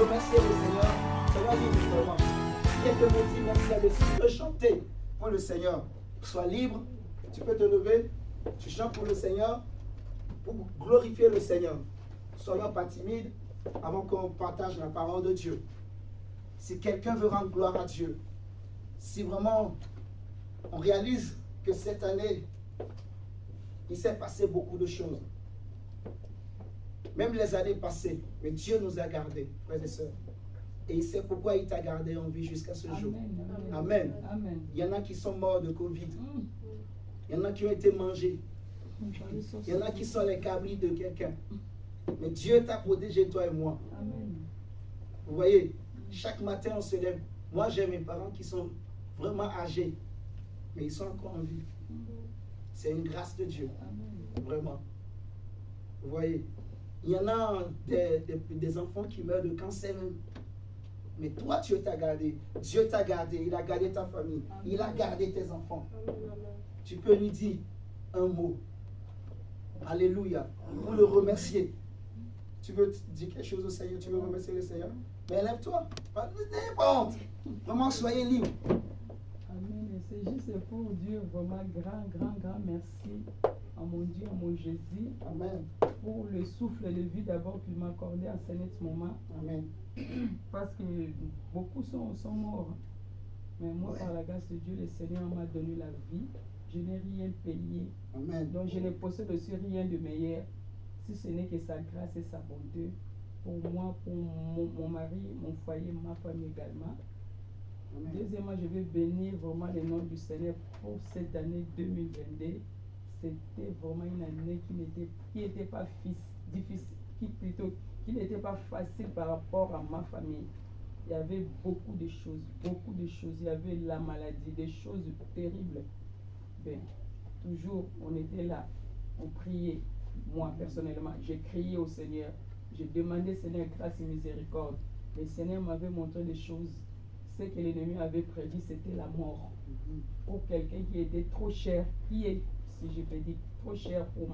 remercier le Seigneur, ça va vivre vraiment. Si quelqu'un me dit merci à Dieu, si tu veux chanter pour le Seigneur, sois libre, tu peux te lever, tu chantes pour le Seigneur, pour glorifier le Seigneur. Soyons pas timides avant qu'on partage la parole de Dieu. Si quelqu'un veut rendre gloire à Dieu, si vraiment on réalise que cette année, il s'est passé beaucoup de choses. Même les années passées, mais Dieu nous a gardés, frères et sœurs. Et il sait pourquoi il t'a gardé en vie jusqu'à ce jour. Amen. Amen. Il y en a qui sont morts de Covid. Il y en a qui ont été mangés. Il y en a qui sont les cabris de quelqu'un. Mais Dieu t'a protégé, toi et moi. Amen. Vous voyez, chaque matin on se lève. Moi j'ai mes parents qui sont vraiment âgés, mais ils sont encore en vie. C'est une grâce de Dieu. Amen. Vraiment. Vous voyez, il y en a des enfants qui meurent de cancer. Mais toi, Dieu t'a gardé. Dieu t'a gardé. Il a gardé ta famille. Amen. Il a gardé tes enfants. Amen. Tu peux lui dire un mot. Alléluia. Pour le remercier. Tu veux dire quelque chose au Seigneur? Tu veux remercier le Seigneur? Mais lève-toi. N'ayez pas honte. Vraiment, soyez libre. Amen. C'est juste pour Dieu, vraiment grand merci à mon Dieu, à mon Jésus. Amen. Pour le souffle de vie d'abord qu'il m'a accordé en ce moment. Amen. Parce que beaucoup sont morts. Mais moi, par la grâce de Dieu, le Seigneur m'a donné la vie. Je n'ai rien payé. Amen. Donc je ne possède aussi rien de meilleur. Si ce n'est que sa grâce et sa bonté. Pour moi, pour mon mari, mon foyer, ma famille également. Amen. Deuxièmement, je vais bénir vraiment le nom du Seigneur pour cette année 2022. C'était vraiment une année qui n'était pas difficile, qui n'était pas facile par rapport à ma famille. Il y avait beaucoup de choses. Il y avait la maladie, des choses terribles. Ben, toujours, on était là, on priait. Moi, personnellement, j'ai crié au Seigneur. J'ai demandé, Seigneur, grâce et miséricorde. Le Seigneur m'avait montré des choses. Ce que l'ennemi avait prédit, c'était la mort. Pour quelqu'un qui était trop cher, qui est, si je peux dire, trop cher pour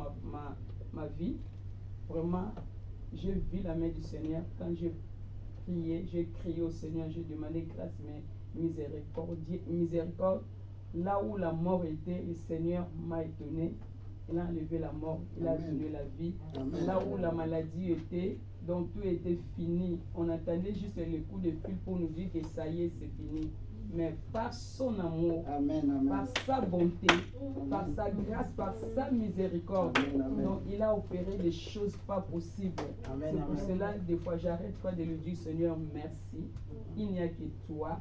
ma vie. Vraiment, j'ai vu la main du Seigneur. Quand j'ai crié au Seigneur, j'ai demandé grâce et miséricorde. Là où la mort était, le Seigneur m'a étonné. Il a enlevé la mort, il a donné la vie. Amen. Là où la maladie était, donc tout était fini. On attendait juste le coup de fil pour nous dire que ça y est, c'est fini. Mais par son amour, amen. Par sa bonté, par sa grâce, par sa miséricorde, amen. Donc il a opéré des choses pas possibles. C'est pour cela, des fois, j'arrête pas de lui dire, Seigneur, merci. Il n'y a que toi,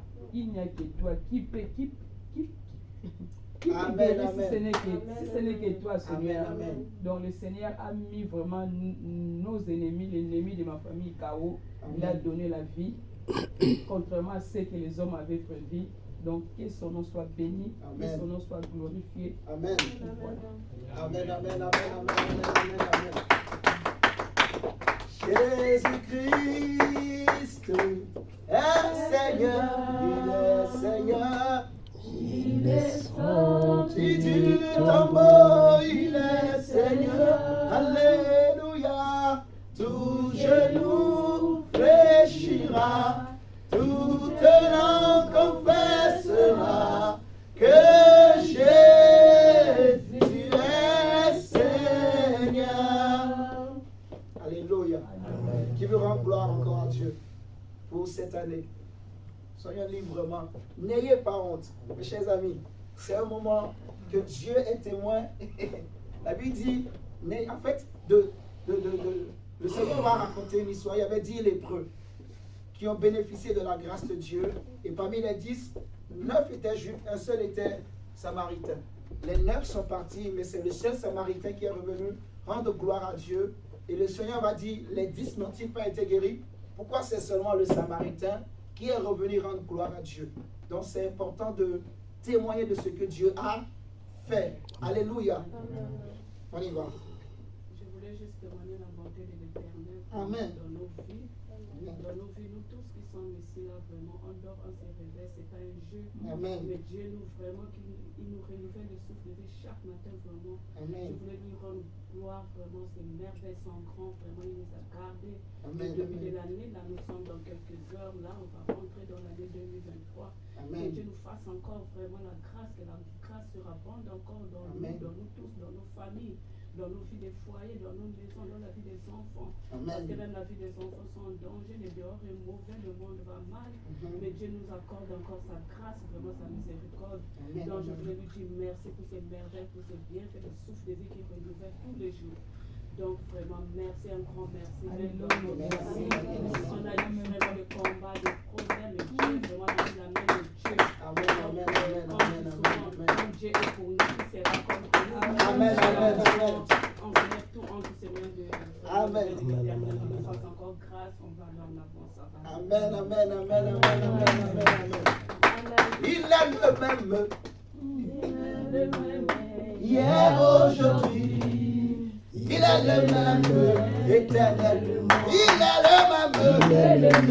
qui peut, amen, si ce n'est que toi, Seigneur. Amen. Donc le Seigneur a mis vraiment nos ennemis, l'ennemi de ma famille KO. Amen. Il a donné la vie, contrairement à ce que les hommes avaient prévu. Donc que son nom soit béni, amen. Que son nom soit glorifié. Amen. Amen. Jésus-Christ est Seigneur, il est Seigneur. Il est sorti du tombeau, il est Seigneur, alléluia. Tout genou fléchira, toute langue confessera que Jésus est Seigneur. Alléluia. Amen. Qui veut rendre gloire encore à Dieu pour cette année? Soyons libres vraiment. N'ayez pas honte, mes chers amis. C'est un moment que Dieu est témoin. La Bible dit, en fait, le Seigneur va raconter une histoire. Il avait 10 lépreux qui ont bénéficié de la grâce de Dieu. Et parmi les 10, 9 étaient juifs, un seul était samaritain. Les 9 sont partis, mais c'est le seul samaritain qui est revenu rendre gloire à Dieu. Et le Seigneur va dire, les 10 n'ont-ils pas été guéris? Pourquoi c'est seulement le samaritain qui est revenu rendre gloire à Dieu? Donc c'est important de témoigner de ce que Dieu a fait. Alléluia. On y va. Je voulais juste témoigner la bonté de l'Éternel dans nos vies. Dans nos vies, nous tous qui sommes ici, là, vraiment, on dort, on se réveille, c'est pas un jeu. Amen. Mais Dieu nous, vraiment, il nous renouvelle le souffle de vie chaque matin, vraiment. Amen. Je voulais lui rendre gloire, vraiment, ces merveilles sont grandes, vraiment, il nous a gardés. Amen. Depuis de l'année, là, nous sommes dans quelques là, on va rentrer dans l'année 2023. Amen. Que Dieu nous fasse encore vraiment la grâce, que la grâce sera abonde encore dans nous tous, dans nos familles, dans nos vies des foyers, dans nos maisons, dans la vie des enfants. Amen. Parce que même la vie des enfants sont en danger, le dehors est mauvais, le monde va mal. Mais Dieu nous accorde encore sa grâce, vraiment sa miséricorde. Amen. Donc je voulais lui dire merci pour ses merveilles, pour ses bienfaits, le souffle de vie qui renouvelle tous les jours. Donc vraiment merci, un grand merci. Merci. On a eu vraiment le combat, le problème, et Dieu vraiment a mis la main de Dieu. Amen. Comme Dieu est pour nous, c'est là comme pour nous. Amen. On remet tout entre ses mains de Amen. On fasse encore grâce, on va aller en avant, ça va. Amen. Il est le même. Hier, aujourd'hui. Il est le même. Éternellement. Il est le même.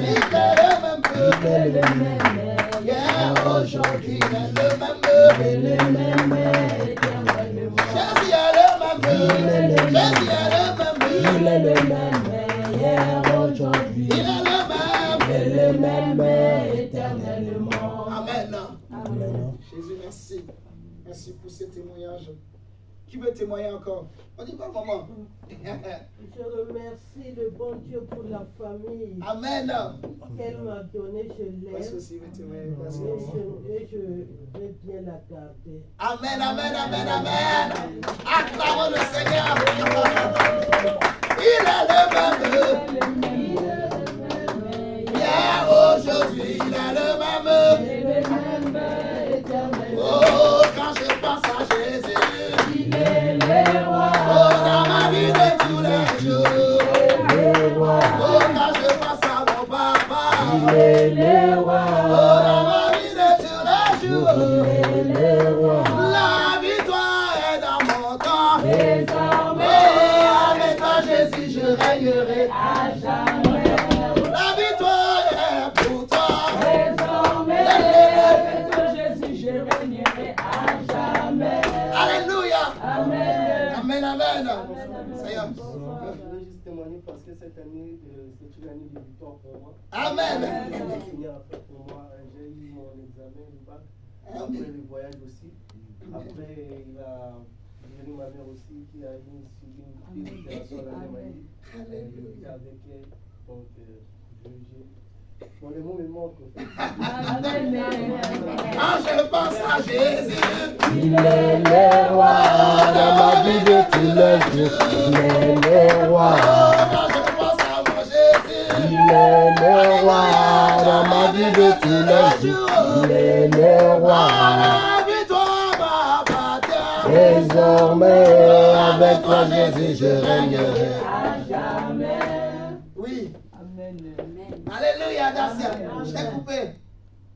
Hier, aujourd'hui. Il est le même. Jésus est le même. Jésus est le même. Il est le même hier, aujourd'hui. Il est le même. Éternellement. Amen. Amen. Jésus, merci. Merci pour ce témoignage. Qui veut témoigner encore? On y va, maman. Je remercie le bon Dieu pour la famille Amen. qu'elle m'a donnée. Je l'aime Moi aussi, veut témoigner. Merci, et maman. je vais bien la garder. Amen. Acclamons le Seigneur. Il est le même. Hier, aujourd'hui, il est le même. Oh, quand je pense à Jésus, Il est le roi. oh, dans ma vie de tous les jours. Le roi. Oh, quand je pense à mon papa, Il est le roi. oh, dans ma vie de tous les jours. Il est le roi. La victoire est dans mon temps. Désormais, Oh, avec toi, Jésus, je régnerai. à jamais. La victoire est pour toi. Désormais, avec toi, Jésus, je régnerai à jamais. Alléluia. Amen. Amen. Seigneur. Je voulais juste témoigner parce que cette année, c'est une année de victoire pour moi. Amen. Le Seigneur a fait pour moi. J'ai eu mon examen du bac, après le voyage aussi. Après, il a guéri ma mère aussi, qui a eu une opération à la maladie. J'étais avec elle, donc bon, les mots me manquent. Quand je pense à Jésus, Il est le roi dans ma vie de tous les jours. Il est le roi. quand je pense à mon Jésus, Il est le roi dans ma vie de tous les jours. Il est le roi. la victoire m'appartient. Désormais, avec toi, Jésus, je régnerai. Oui. Amen. Alléluia, Dacia. Je t'ai coupé.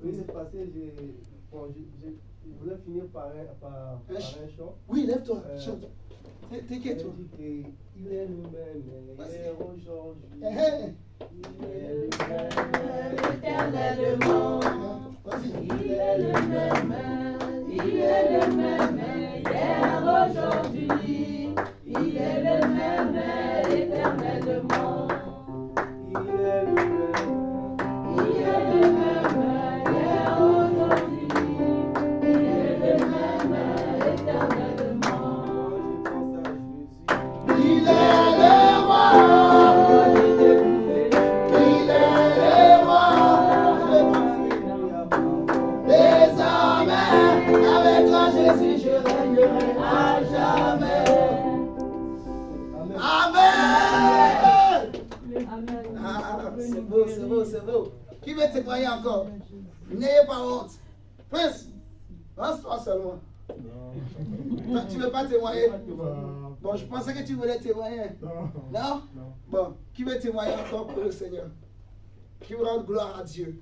Oui, c'est passé, je voulais finir par un chant. Oui, lève-toi. Chante. T'inquiète, toi. Il est le même hier, aujourd'hui. Eh, Il est le même Éternellement, Vas-y. il est le même, il est le même hier, aujourd'hui. Il est le même éternellement. Il est le même. Il est le même hier, aujourd'hui. Il est le même éternellement. Il est le roi. Il est le roi. Désormais, avec toi, Jésus, je régnerai à jamais. Amen. Ah, c'est beau. Qui veut témoigner encore? N'ayez pas honte. Prince, lance-toi seulement. Toi, tu ne veux pas témoigner? Bon, je pensais que tu voulais témoigner. Non? Bon, qui veut témoigner encore pour le Seigneur? Qui veut rendre gloire à Dieu?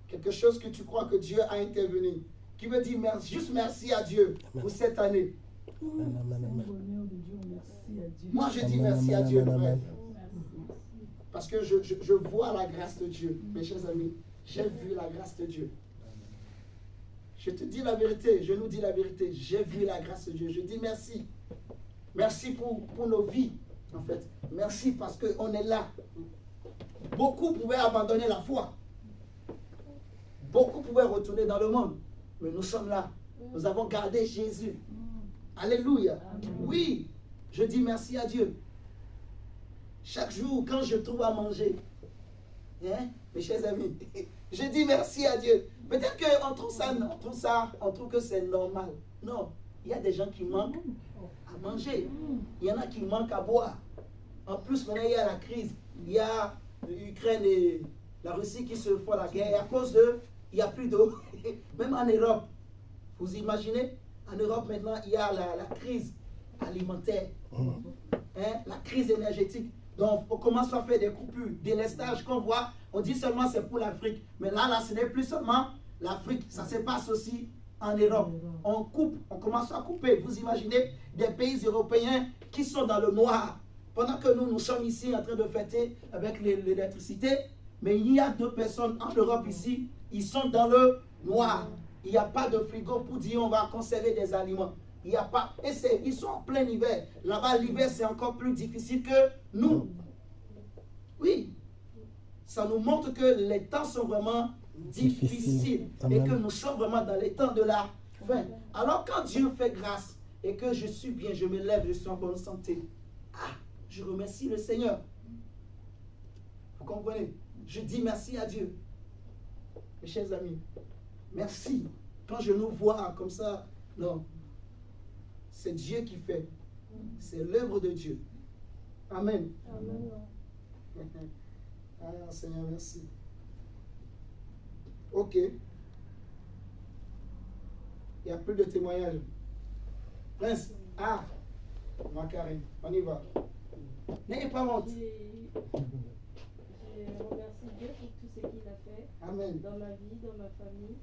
Quelque chose que tu crois que Dieu a intervenu. Qui veut dire merci, juste merci à Dieu pour cette année? Moi, je dis merci à Dieu, frère. Parce que je vois la grâce de Dieu, mes chers amis. J'ai vu la grâce de Dieu. Je te dis la vérité, je nous dis la vérité. J'ai vu la grâce de Dieu. Je dis merci. Merci pour nos vies, en fait. Merci parce qu'on est là. Beaucoup pouvaient abandonner la foi. Beaucoup pouvaient retourner dans le monde. Mais nous sommes là. Nous avons gardé Jésus. Alléluia. Oui, je dis merci à Dieu. Chaque jour, quand je trouve à manger, hein, mes chers amis, je dis merci à Dieu. Peut-être qu'on trouve que c'est normal. Non, il y a des gens qui manquent à manger. Il y en a qui manquent à boire. En plus, maintenant, il y a la crise. Il y a l'Ukraine et la Russie qui se font la guerre. Et à cause d'eux, il n'y a plus d'eau. Même en Europe, vous imaginez, en Europe maintenant, il y a la crise alimentaire, hein, la crise énergétique. Donc, on commence à faire des coupures, des lestages qu'on voit. On dit seulement c'est pour l'Afrique. Mais là, ce n'est plus seulement l'Afrique. Ça se passe aussi en Europe. On coupe, on commence à couper. Vous imaginez des pays européens qui sont dans le noir. Pendant que nous sommes ici en train de fêter avec l'électricité. Mais il y a 2 personnes en Europe ici, ils sont dans le noir. Il n'y a pas de frigo pour dire on va conserver des aliments. Il n'y a pas. Et ils sont en plein hiver. Là-bas, l'hiver, c'est encore plus difficile que nous. Oui. Ça nous montre que les temps sont vraiment difficiles. Et que nous sommes vraiment dans les temps de la fin. Alors, quand Dieu fait grâce et que je suis bien, je me lève, je suis en bonne santé. Je remercie le Seigneur. Vous comprenez? Je dis merci à Dieu. Mes chers amis, merci. Quand je nous vois comme ça, non. C'est Dieu qui fait. C'est l'œuvre de Dieu. Amen. Amen. Ah, Seigneur, merci. Ok. Il n'y a plus de témoignages. Prince, Macaré, on y va. N'ayez pas honte. Je remercie Dieu pour tout ce qu'il a fait. Amen. Dans ma vie, dans ma famille.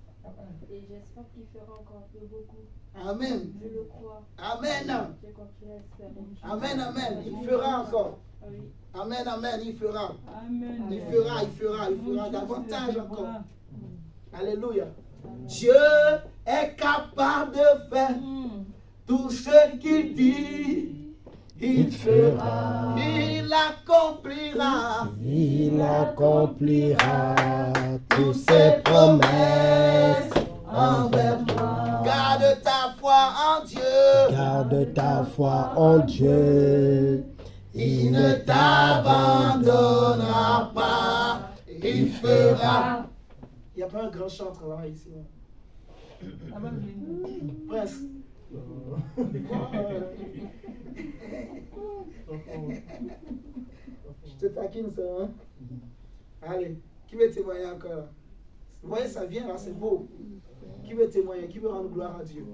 Et j'espère qu'il fera encore un peu beaucoup. Amen. Je le crois. Amen. Je continue à espérer. Amen, amen. Il fera encore. Oui. Amen, amen. Il fera. Amen. Il fera davantage encore. Alléluia. Dieu est capable de faire tout ce qu'il dit. Il fera, il accomplira. Il accomplira toutes ses promesses envers moi. Garde ta foi en Dieu. Garde ta foi en Dieu. Il ne t'abandonnera pas. Il fera. Il n'y a pas un grand chanteur là ici. Prince. Je te taquine ça, hein? Allez, qui veut témoigner encore là? Vous voyez, ça vient là, c'est beau. Qui veut témoigner? Qui veut rendre gloire à Dieu?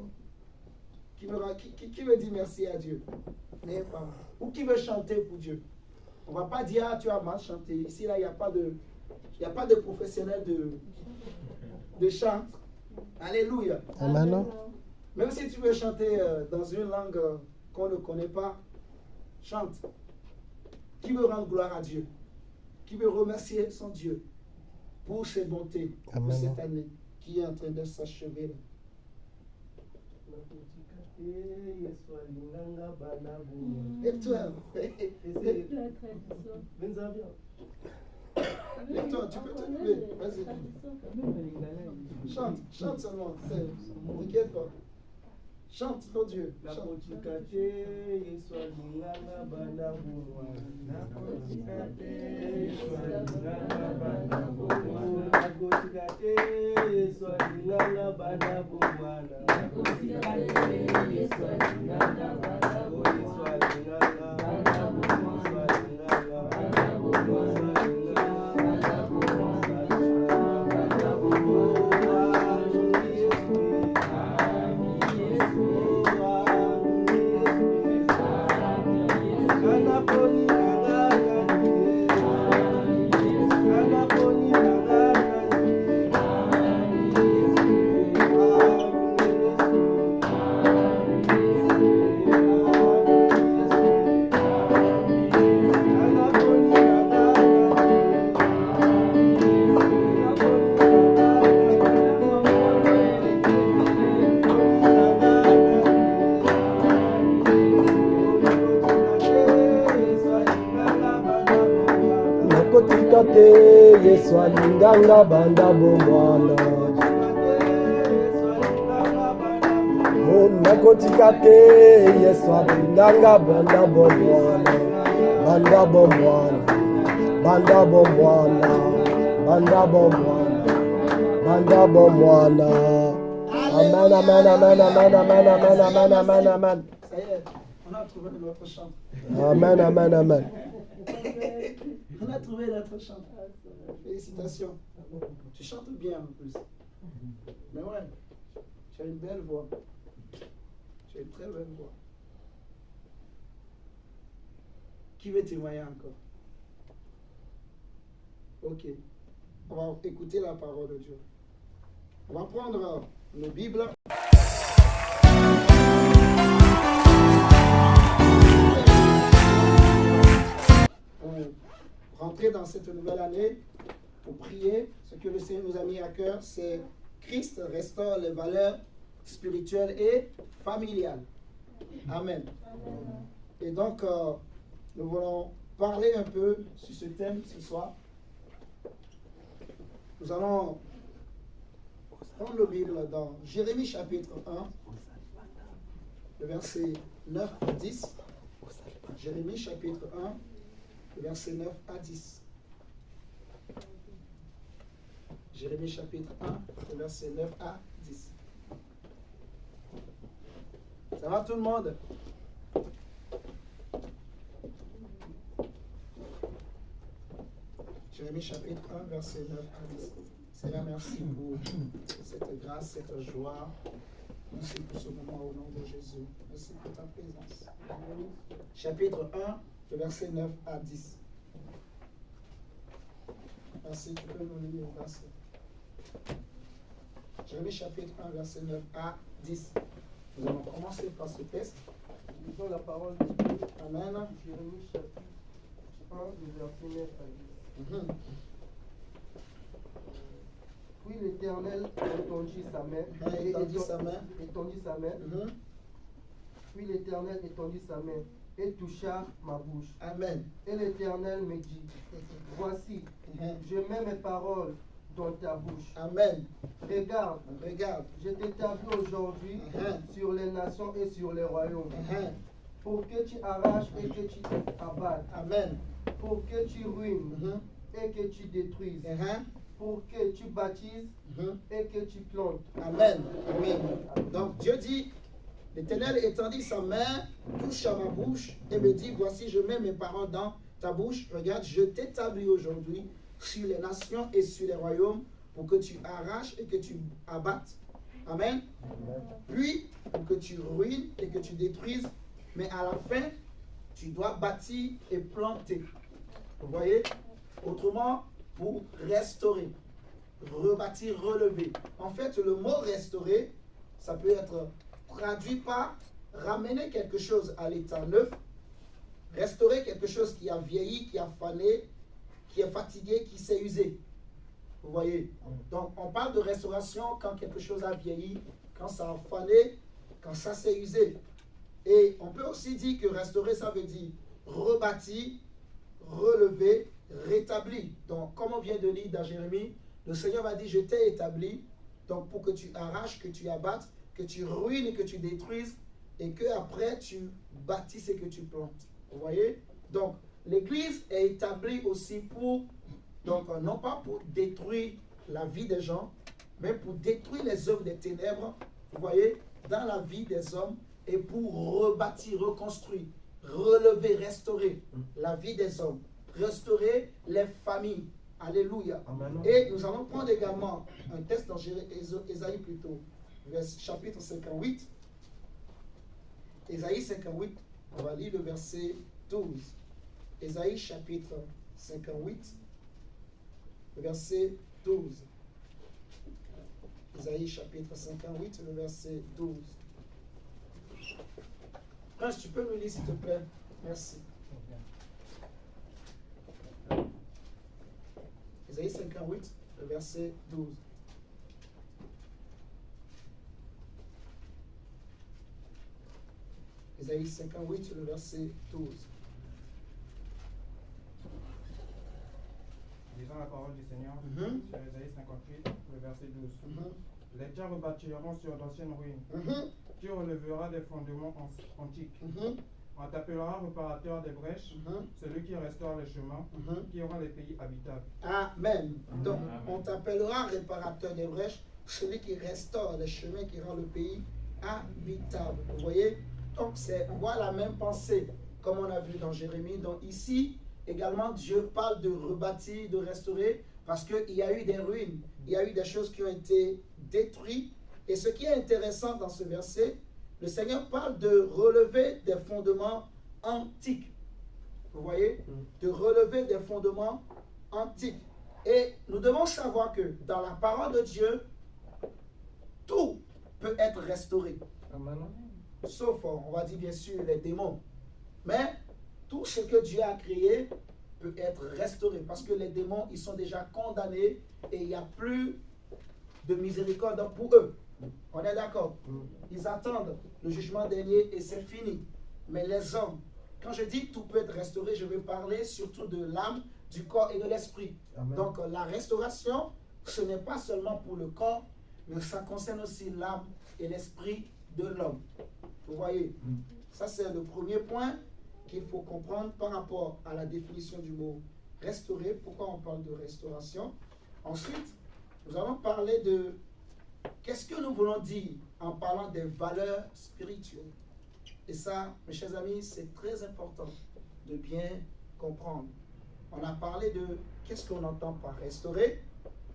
Qui veut dire merci à Dieu? N'ayez pas. Ou qui veut chanter pour Dieu? On ne va pas dire, tu as mal chanté. Ici, là, il n'y a pas de professionnel de chant. Alléluia. Amen. Même si tu veux chanter dans une langue qu'on ne connaît pas, chante. Qui veut rendre gloire à Dieu? Qui veut remercier son Dieu pour ses bontés, pour cette année qui est en train de s'achever? Lève-toi. Lève-toi, tu peux te lever. Vas-y. Chante seulement. T'inquiète pas. Chante ton Dieu. Chante. Yeswa linganga banda bomwana Nakotikate Yeswa Nanga Banda Bomwana Banda Bomwana Banda Bomwana Banda Bomwana Banda Bomwana. Amen, amen, amen, amen, amen, amen, amen, amen, amen. Ça y est, on a trouvé notre chant. Amen, amen, amen. On a trouvé notre chant. Félicitations. Tu chantes bien en plus. Mais ouais, tu as une belle voix. Tu as une très belle voix. Qui veut témoigner encore? Ok. On va écouter la parole de Dieu. On va prendre nos Bibles. Pour rentrer dans cette nouvelle année, pour prier, ce que le Seigneur nous a mis à cœur, c'est Christ restaure les valeurs spirituelles et familiales. Amen. Et donc, nous voulons parler un peu sur ce thème ce soir. Nous allons prendre le Bible dans Jérémie chapitre 1, le verset 9 à 10. Jérémie chapitre 1, le verset 9 à 10. Jérémie chapitre 1, le verset 9 à 10. Ça va tout le monde? Jérémie chapitre 1, verset 9 à 10. Seigneur, merci pour cette grâce, cette joie. Merci pour ce moment au nom de Jésus. Merci pour ta présence. Chapitre 1, le verset 9 à 10. Merci, tu peux nous lire le verset. Jérémie chapitre 1, verset 9 à 10. Nous allons commencer par ce texte. Lisons la parole de Dieu. Amen. Jérémie chapitre 1, le verset 9 à 10. Puis l'Éternel étendit sa main. Étendit sa main. Puis l'Éternel étendit sa main et toucha ma bouche. Amen. Et l'Éternel me dit, voici, je mets mes paroles dans ta bouche. Amen. Regarde, je t'établis aujourd'hui sur les nations et sur les royaumes, pour que tu arraches et que tu abattes. Amen. Pour que tu ruines et que tu détruises. Pour que tu bâtisses et que tu plantes. Amen. Amen. Donc Dieu dit, l'Éternel étendit sa main, touche à ma bouche et me dit, voici, je mets mes paroles dans ta bouche. Regarde, je t'établis aujourd'hui sur les nations et sur les royaumes pour que tu arraches et que tu abattes. Amen. Puis, pour que tu ruines et que tu détruises. Mais à la fin, tu dois bâtir et planter. Vous voyez? Autrement, pour restaurer, rebâtir, relever. En fait, le mot restaurer, ça peut être traduit par ramener quelque chose à l'état neuf, restaurer quelque chose qui a vieilli, qui a fané, qui est fatigué, qui s'est usé. Vous voyez? Donc, on parle de restauration quand quelque chose a vieilli, quand ça a fané, quand ça s'est usé. Et on peut aussi dire que restaurer, ça veut dire rebâtir, relever, rétabli. Donc, comme on vient de lire dans Jérémie, le Seigneur va dire, je t'ai établi, donc pour que tu arraches, que tu abattes, que tu ruines et que tu détruises, et que après tu bâtisses et que tu plantes. Vous voyez? Donc, l'Église est établie aussi pour, donc non pas pour détruire la vie des gens, mais pour détruire les œuvres des ténèbres, vous voyez, dans la vie des hommes, et pour rebâtir, reconstruire, relever, restaurer la vie des hommes, restaurer les familles. Alléluia. Amen. Et nous allons prendre également un texte dans Ésaïe plutôt, chapitre 58. Ésaïe 58, on va lire le verset 12. Ésaïe chapitre 58, le verset 12. Ésaïe chapitre 58, le verset 12. Prince, tu peux nous lire s'il te plaît? Merci. Ésaïe 58, le verset 12. Ésaïe 58, le verset 12. Lisons la parole du Seigneur sur Ésaïe 58, le verset 12. Les dieux rebâtiront sur d'anciennes ruines. Tu relèveras des fondements antiques. On t'appellera réparateur des brèches, celui qui restaure les chemins, qui aura les pays habitables. Amen. Donc, on t'appellera réparateur des brèches, celui qui restaure les chemins, qui rend le pays habitable. Vous voyez? Donc, on voit la même pensée, comme on a vu dans Jérémie. Donc, ici, également, Dieu parle de rebâtir, de restaurer, parce qu'il y a eu des ruines, il y a eu des choses qui ont été détruites. Et ce qui est intéressant dans ce verset, le Seigneur parle de relever des fondements antiques. Vous voyez? De relever des fondements antiques. Et nous devons savoir que dans la parole de Dieu, tout peut être restauré. Amen. Sauf, on va dire bien sûr, les démons. Mais tout ce que Dieu a créé peut être restauré. Parce que les démons, ils sont déjà condamnés et il n'y a plus de miséricorde pour eux. On est d'accord? Ils attendent le jugement dernier et c'est fini. Mais les hommes, quand je dis tout peut être restauré, je veux parler surtout de l'âme, du corps et de l'esprit. Donc la restauration, ce n'est pas seulement pour le corps, mais ça concerne aussi l'âme et l'esprit de l'homme. Vous voyez? Ça c'est le premier point qu'il faut comprendre par rapport à la définition du mot restaurer. Pourquoi on parle de restauration? Ensuite, nous allons parler de qu'est-ce que nous voulons dire en parlant des valeurs spirituelles. Et ça, mes chers amis, c'est très important de bien comprendre. On a parlé de qu'est-ce qu'on entend par restaurer.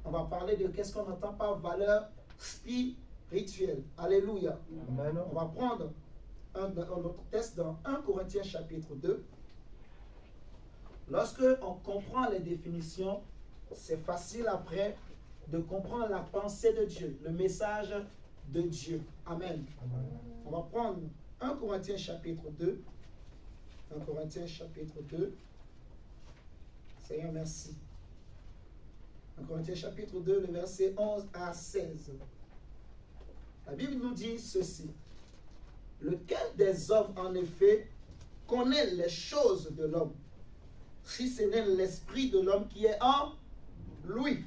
On va parler de qu'est-ce qu'on entend par valeur spirituelle. Alléluia. Amen. On va prendre un autre texte dans 1 Corinthiens chapitre 2. Lorsque on comprend les définitions, c'est facile après de comprendre la pensée de Dieu, le message de Dieu. Amen. Amen. On va prendre 1 Corinthiens chapitre 2. 1 Corinthiens chapitre 2. Seigneur, merci. 1 Corinthiens chapitre 2, le verset 11 à 16. La Bible nous dit ceci. Lequel des hommes, en effet, connaît les choses de l'homme, si ce n'est l'esprit de l'homme qui est en lui?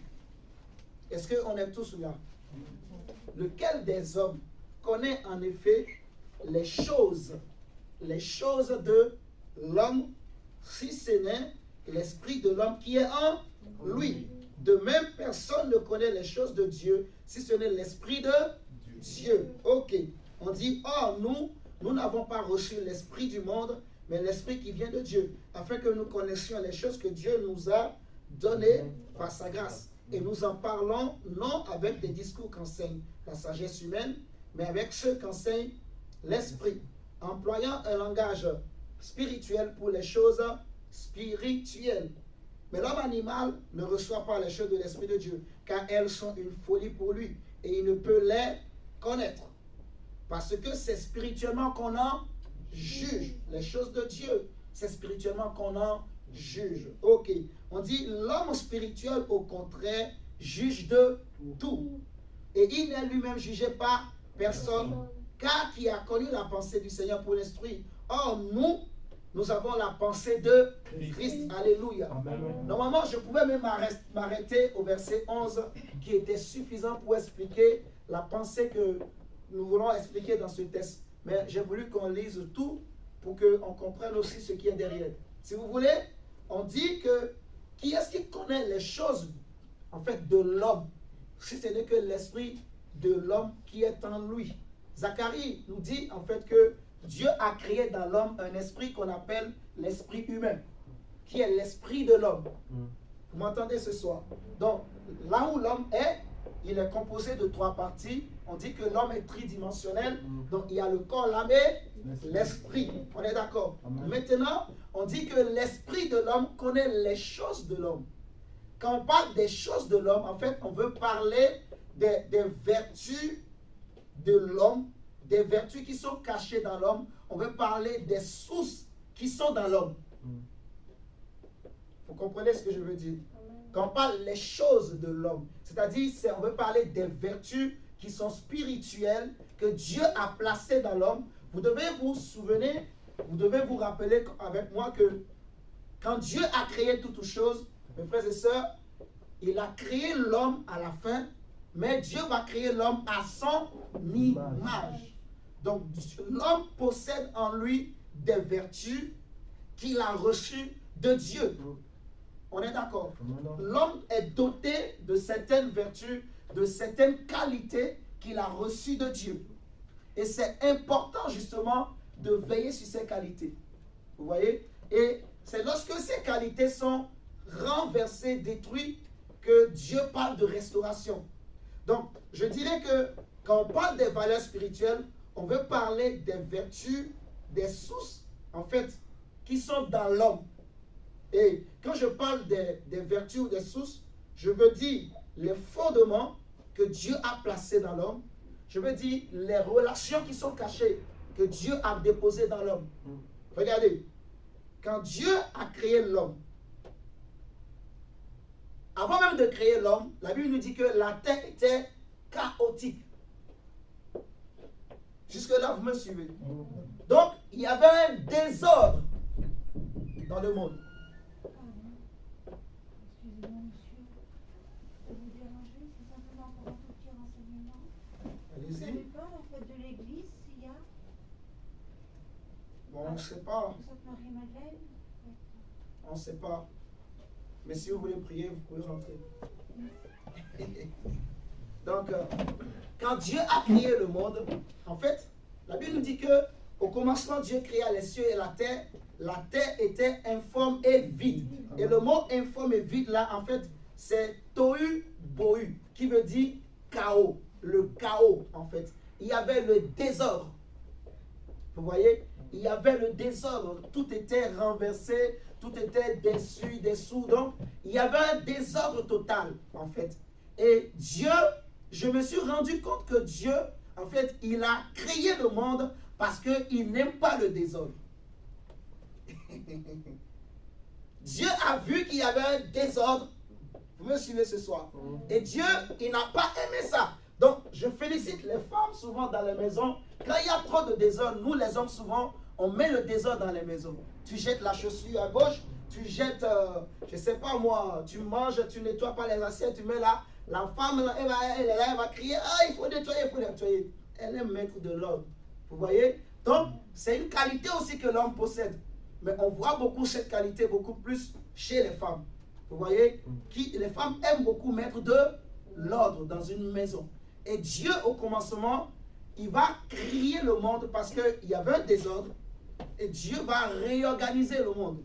Est-ce qu'on est tous là? Lequel des hommes connaît en effet les choses de l'homme, si ce n'est l'esprit de l'homme qui est en lui? De même, personne ne connaît les choses de Dieu, si ce n'est l'esprit de Dieu. Ok. On dit, oh, nous n'avons pas reçu l'esprit du monde, mais l'esprit qui vient de Dieu, afin que nous connaissions les choses que Dieu nous a données par sa grâce. Et nous en parlons non avec des discours qu'enseigne la sagesse humaine, mais avec ceux qu'enseigne l'esprit, employant un langage spirituel pour les choses spirituelles. Mais l'homme animal ne reçoit pas les choses de l'esprit de Dieu, car elles sont une folie pour lui, et il ne peut les connaître. Parce que c'est spirituellement qu'on en juge. Les choses de Dieu, c'est spirituellement qu'on en juge. Ok. On dit l'homme spirituel, au contraire, juge de tout. Et il n'est lui-même jugé par personne, car qui a connu la pensée du Seigneur pour l'instruire. Or, nous avons la pensée de Christ. Alléluia. Normalement, je pouvais même m'arrêter au verset 11, qui était suffisant pour expliquer la pensée que nous voulons expliquer dans ce texte. Mais j'ai voulu qu'on lise tout pour qu'on comprenne aussi ce qui est derrière. Si vous voulez, on dit que qui est-ce qui connaît les choses en fait de l'homme, si ce n'est que l'esprit de l'homme qui est en lui? Zacharie nous dit en fait que Dieu a créé dans l'homme un esprit qu'on appelle l'esprit humain, qui est l'esprit de l'homme. Vous m'entendez ce soir? Donc, là où l'homme est, il est composé de 3 parties. On dit que l'homme est tridimensionnel. Donc, il y a le corps, l'âme et l'esprit. On est d'accord? Maintenant, on dit que l'esprit de l'homme connaît les choses de l'homme. Quand on parle des choses de l'homme, en fait, on veut parler des vertus de l'homme, des vertus qui sont cachées dans l'homme. On veut parler des sources qui sont dans l'homme. Vous comprenez ce que je veux dire? Quand on parle des choses de l'homme, c'est-à-dire on veut parler des vertus qui sont spirituelles que Dieu a placées dans l'homme. Vous devez vous souvenir, vous devez vous rappeler avec moi que quand Dieu a créé toutes choses, mes frères et sœurs, il a créé l'homme à la fin mais Dieu va créer l'homme à son image. Donc, l'homme possède en lui des vertus qu'il a reçues de Dieu. On est d'accord? L'homme est doté de certaines vertus, de certaines qualités qu'il a reçues de Dieu. Et c'est important justement de veiller sur ces qualités. Vous voyez? Et c'est lorsque ces qualités sont renversées, détruites, que Dieu parle de restauration. Donc, je dirais que quand on parle des valeurs spirituelles, on veut parler des vertus, des sources, en fait, qui sont dans l'homme. Et quand je parle des vertus ou des sources, je veux dire les fondements que Dieu a placés dans l'homme. Je veux dire les relations qui sont cachées, que Dieu a déposées dans l'homme. Regardez, quand Dieu a créé l'homme, avant même de créer l'homme, la Bible nous dit que la terre était chaotique. Jusque-là, vous me suivez? Donc, il y avait un désordre dans le monde. Excusez-moi, monsieur. Je peux vous déranger? C'est simplement pour un petit renseignement. Vous Allez-y. savez pas la fête de l'église s'il y a? Bon, on ne sait pas. Sainte Marie-Madeleine? On ne sait pas. Mais si vous voulez prier, vous pouvez rentrer. Donc, quand Dieu a créé le monde, en fait, la Bible nous dit que au commencement, Dieu créa les cieux et la terre. La terre était informe et vide. Et le mot informe et vide, là, en fait, c'est tohu bohu, qui veut dire chaos. Le chaos, en fait. Il y avait le désordre. Vous voyez? Il y avait le désordre. Tout était renversé, tout était dessus, dessous. Donc, il y avait un désordre total, en fait. Et Dieu, je me suis rendu compte que Dieu, en fait, il a créé le monde parce qu'il n'aime pas le désordre. Dieu a vu qu'il y avait un désordre. Vous me suivez ce soir? Et Dieu, il n'a pas aimé ça. Donc, je félicite les femmes souvent dans les maisons. Quand il y a trop de désordre, nous les hommes souvent, on met le désordre dans les maisons. Tu jettes la chaussure à gauche, tu jettes, je ne sais pas moi, tu manges, tu ne nettoies pas les assiettes, tu mets là. La femme, elle va crier, ah, il faut nettoyer, il faut nettoyer. Elle est maître de l'ordre. Vous voyez? Donc, c'est une qualité aussi que l'homme possède. Mais on voit beaucoup cette qualité, beaucoup plus chez les femmes. Vous voyez? Les femmes aiment beaucoup mettre de l'ordre dans une maison. Et Dieu, au commencement, il va créer le monde parce qu'il y avait un désordre. Et Dieu va réorganiser le monde.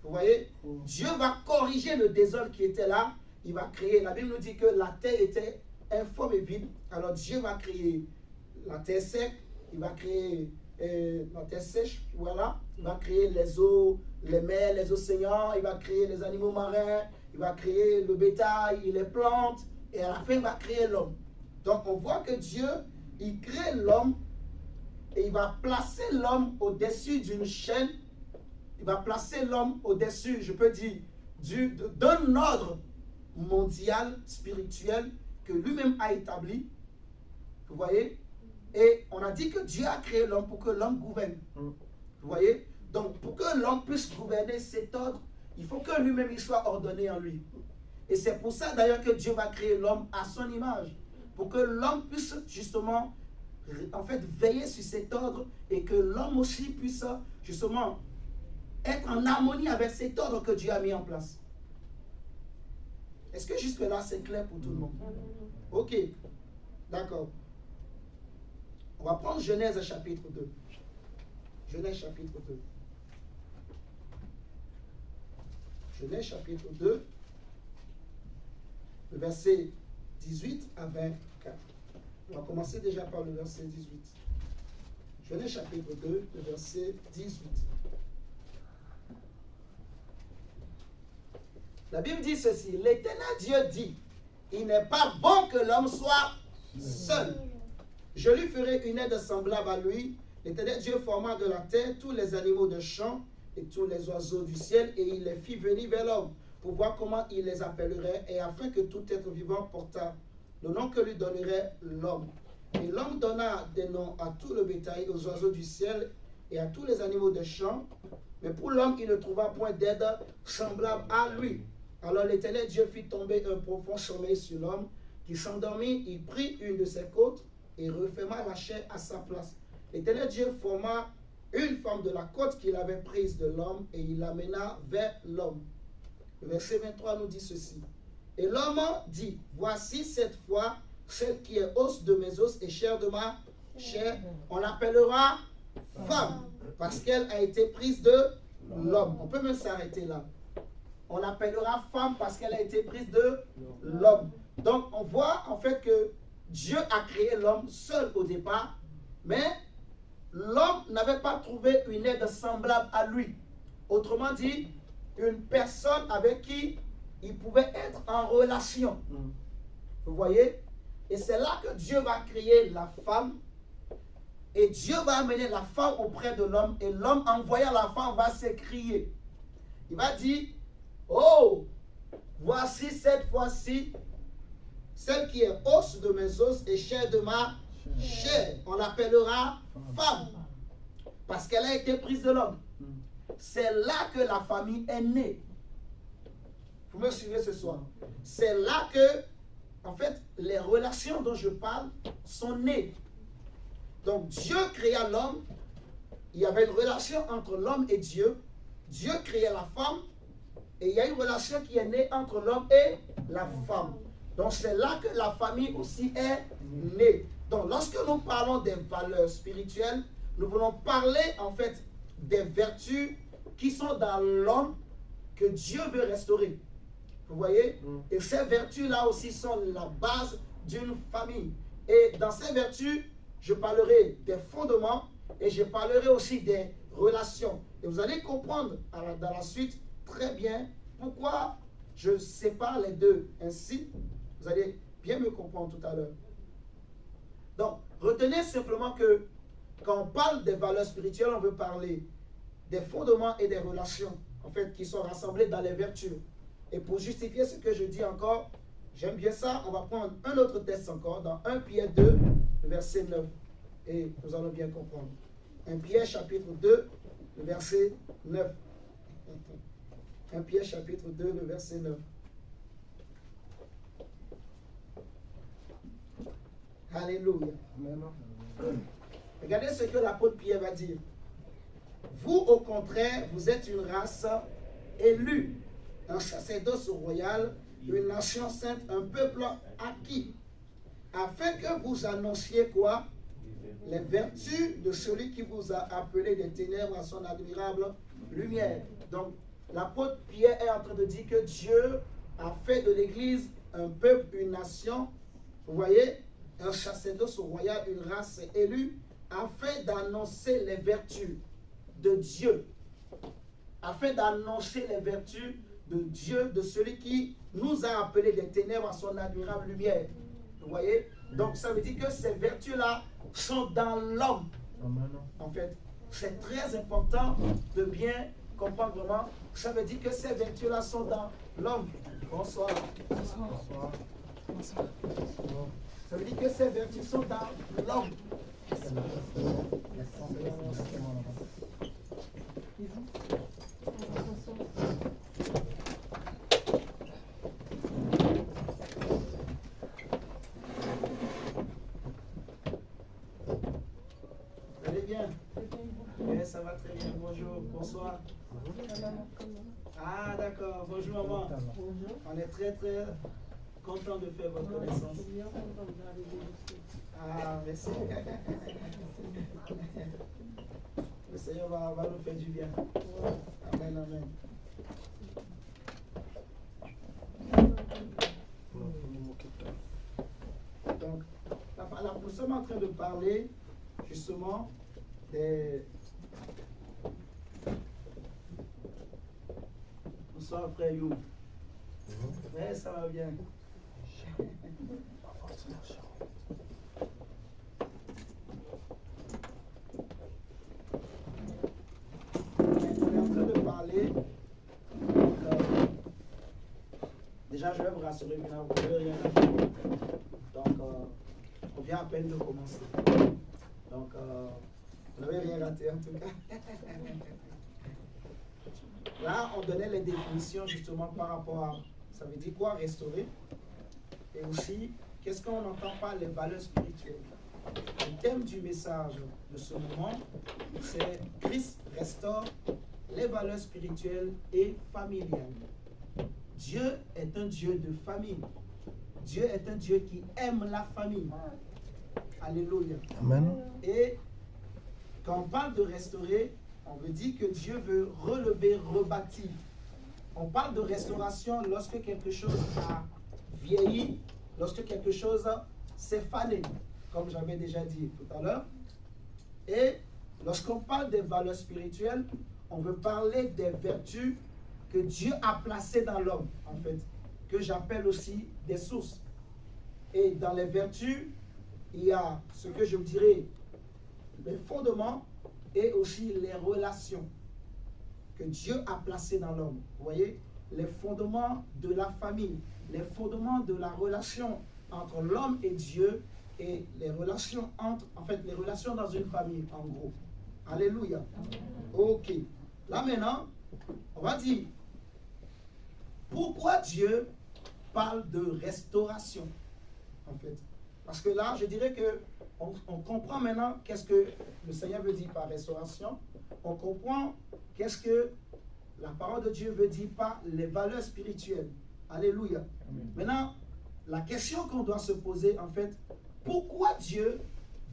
Vous voyez? Dieu va corriger le désordre qui était là. Il va créer. La Bible nous dit que la terre était informe et vide. Alors Dieu va créer la terre sec. Il va créer la terre sèche. Voilà. Il va créer les eaux, les mers, les océans. Il va créer les animaux marins. Il va créer le bétail, les plantes. Et à la fin, il va créer l'homme. Donc on voit que Dieu, il crée l'homme. Et il va placer l'homme au-dessus d'une chaîne. Il va placer l'homme au-dessus, je peux dire, d'un ordre mondial, spirituel, que lui-même a établi. Vous voyez? Et on a dit que Dieu a créé l'homme pour que l'homme gouverne. Vous voyez? Donc, pour que l'homme puisse gouverner cet ordre, il faut que lui-même il soit ordonné en lui. Et c'est pour ça d'ailleurs que Dieu va créer l'homme à son image. Pour que l'homme puisse justement, en fait, veiller sur cet ordre et que l'homme aussi puisse justement être en harmonie avec cet ordre que Dieu a mis en place. Est-ce que jusque-là, c'est clair pour tout le monde? Ok, d'accord. On va prendre Genèse chapitre 2. Genèse chapitre 2. Genèse chapitre 2, le verset 18 à 24. On va commencer déjà par le verset 18. Genèse chapitre 2, le verset 18. La Bible dit ceci: l'Éternel Dieu dit, il n'est pas bon que l'homme soit seul. Je lui ferai une aide semblable à lui. L'Éternel Dieu forma de la terre tous les animaux de champ et tous les oiseaux du ciel, et il les fit venir vers l'homme pour voir comment il les appellerait, et afin que tout être vivant portât le nom que lui donnerait l'homme. Et l'homme donna des noms à tout le bétail, aux oiseaux du ciel et à tous les animaux de champ. Mais pour l'homme, il ne trouva point d'aide semblable à lui. Alors l'Éternel Dieu fit tomber un profond sommeil sur l'homme, qui s'endormit, il prit une de ses côtes et referma la chair à sa place. L'Éternel Dieu forma une femme de la côte qu'il avait prise de l'homme et il l'amena vers l'homme. Le verset 23 nous dit ceci. Et l'homme dit, voici cette fois celle qui est os de mes os et chair de ma chair. On l'appellera femme parce qu'elle a été prise de l'homme. On peut même s'arrêter là. On l'appellera femme parce qu'elle a été prise de l'homme. Donc on voit en fait que Dieu a créé l'homme seul au départ, mais l'homme n'avait pas trouvé une aide semblable à lui. Autrement dit, une personne avec qui il pouvait être en relation. Vous voyez? Et c'est là que Dieu va créer la femme. Et Dieu va amener la femme auprès de l'homme. Et l'homme, en voyant la femme, va s'écrier. Il va dire, oh, voici cette fois-ci celle qui est os de mes os et chair de ma chair. On l'appellera femme. Parce qu'elle a été prise de l'homme. C'est là que la famille est née. Vous me suivez ce soir? C'est là que, en fait, les relations dont je parle sont nées. Donc Dieu créa l'homme. Il y avait une relation entre l'homme et Dieu. Dieu créa la femme. Et il y a une relation qui est née entre l'homme et la femme. Donc c'est là que la famille aussi est née. Donc lorsque nous parlons des valeurs spirituelles, nous voulons parler en fait des vertus qui sont dans l'homme que Dieu veut restaurer. Vous voyez? Et ces vertus-là aussi sont la base d'une famille. Et dans ces vertus, je parlerai des fondements et je parlerai aussi des relations. Et vous allez comprendre dans la suite très bien pourquoi je sépare les deux ainsi. Vous allez bien me comprendre tout à l'heure. Donc, retenez simplement que quand on parle des valeurs spirituelles, on veut parler des fondements et des relations, en fait, qui sont rassemblés dans les vertus. Et pour justifier ce que je dis encore, j'aime bien ça, on va prendre un autre texte encore, dans 1 Pierre 2, verset 9. Et nous allons bien comprendre. 1 Pierre chapitre 2, le verset 9. 1 Pierre chapitre 2, le verset 9. Alléluia. Regardez ce que l'apôtre Pierre va dire. Vous, au contraire, vous êtes une race élue, un sacerdoce royal, une nation sainte, un peuple acquis, afin que vous annonciez quoi? Les vertus de celui qui vous a appelé des ténèbres à son admirable lumière. Donc, l'apôtre Pierre est en train de dire que Dieu a fait de l'Église un peuple, une nation, vous voyez, un sacerdoce royal, une race élue, afin d'annoncer les vertus de Dieu. Afin d'annoncer les vertus de Dieu, de celui qui nous a appelés des ténèbres à son admirable lumière. Vous voyez? Donc ça veut dire que ces vertus-là sont dans l'homme. En fait, c'est très important de bien comprendre vraiment. Ça veut dire que ces vertus-là sont dans l'homme. Bonsoir. Bonsoir. Bonsoir. Ça veut dire que ces vertus sont dans l'homme. Allez bien. Oui, ça va très bien. Bonjour. Bonsoir. Ah d'accord. Bonjour maman. On est très très content de faire votre connaissance. Ah, merci. Le Seigneur va nous faire du bien. Amen, amen. Donc, nous sommes en train de parler justement des... Bonsoir frère You. Ouais, ça va bien. Parler. Déjà, je vais vous rassurer, vous n'avez rien à faire. Donc, on vient à peine de commencer. Donc, vous n'avez rien raté en tout cas. Là, on donnait les définitions justement par rapport à, ça veut dire quoi restaurer, et aussi qu'est-ce qu'on entend par les valeurs spirituelles? Le thème du message de ce moment, c'est Christ restaure les valeurs spirituelles et familiales. Dieu est un Dieu de famille. Dieu est un Dieu qui aime la famille. Alléluia. Amen. Et quand on parle de restaurer, on veut dire que Dieu veut relever, rebâtir. On parle de restauration lorsque quelque chose a vieilli, lorsque quelque chose s'est fané, comme j'avais déjà dit tout à l'heure. Et lorsqu'on parle des valeurs spirituelles, on veut parler des vertus que Dieu a placées dans l'homme, en fait, que j'appelle aussi des sources. Et dans les vertus, il y a ce que je dirais les fondements et aussi les relations que Dieu a placées dans l'homme. Vous voyez, les fondements de la famille, les fondements de la relation entre l'homme et Dieu et les relations les relations dans une famille, en gros. Alléluia. Ok. Là maintenant, on va dire, pourquoi Dieu parle de restauration, en fait? Parce que là, je dirais que on comprend maintenant qu'est-ce que le Seigneur veut dire par restauration. On comprend qu'est-ce que la parole de Dieu veut dire par les valeurs spirituelles. Alléluia. Amen. Maintenant, la question qu'on doit se poser, en fait, pourquoi Dieu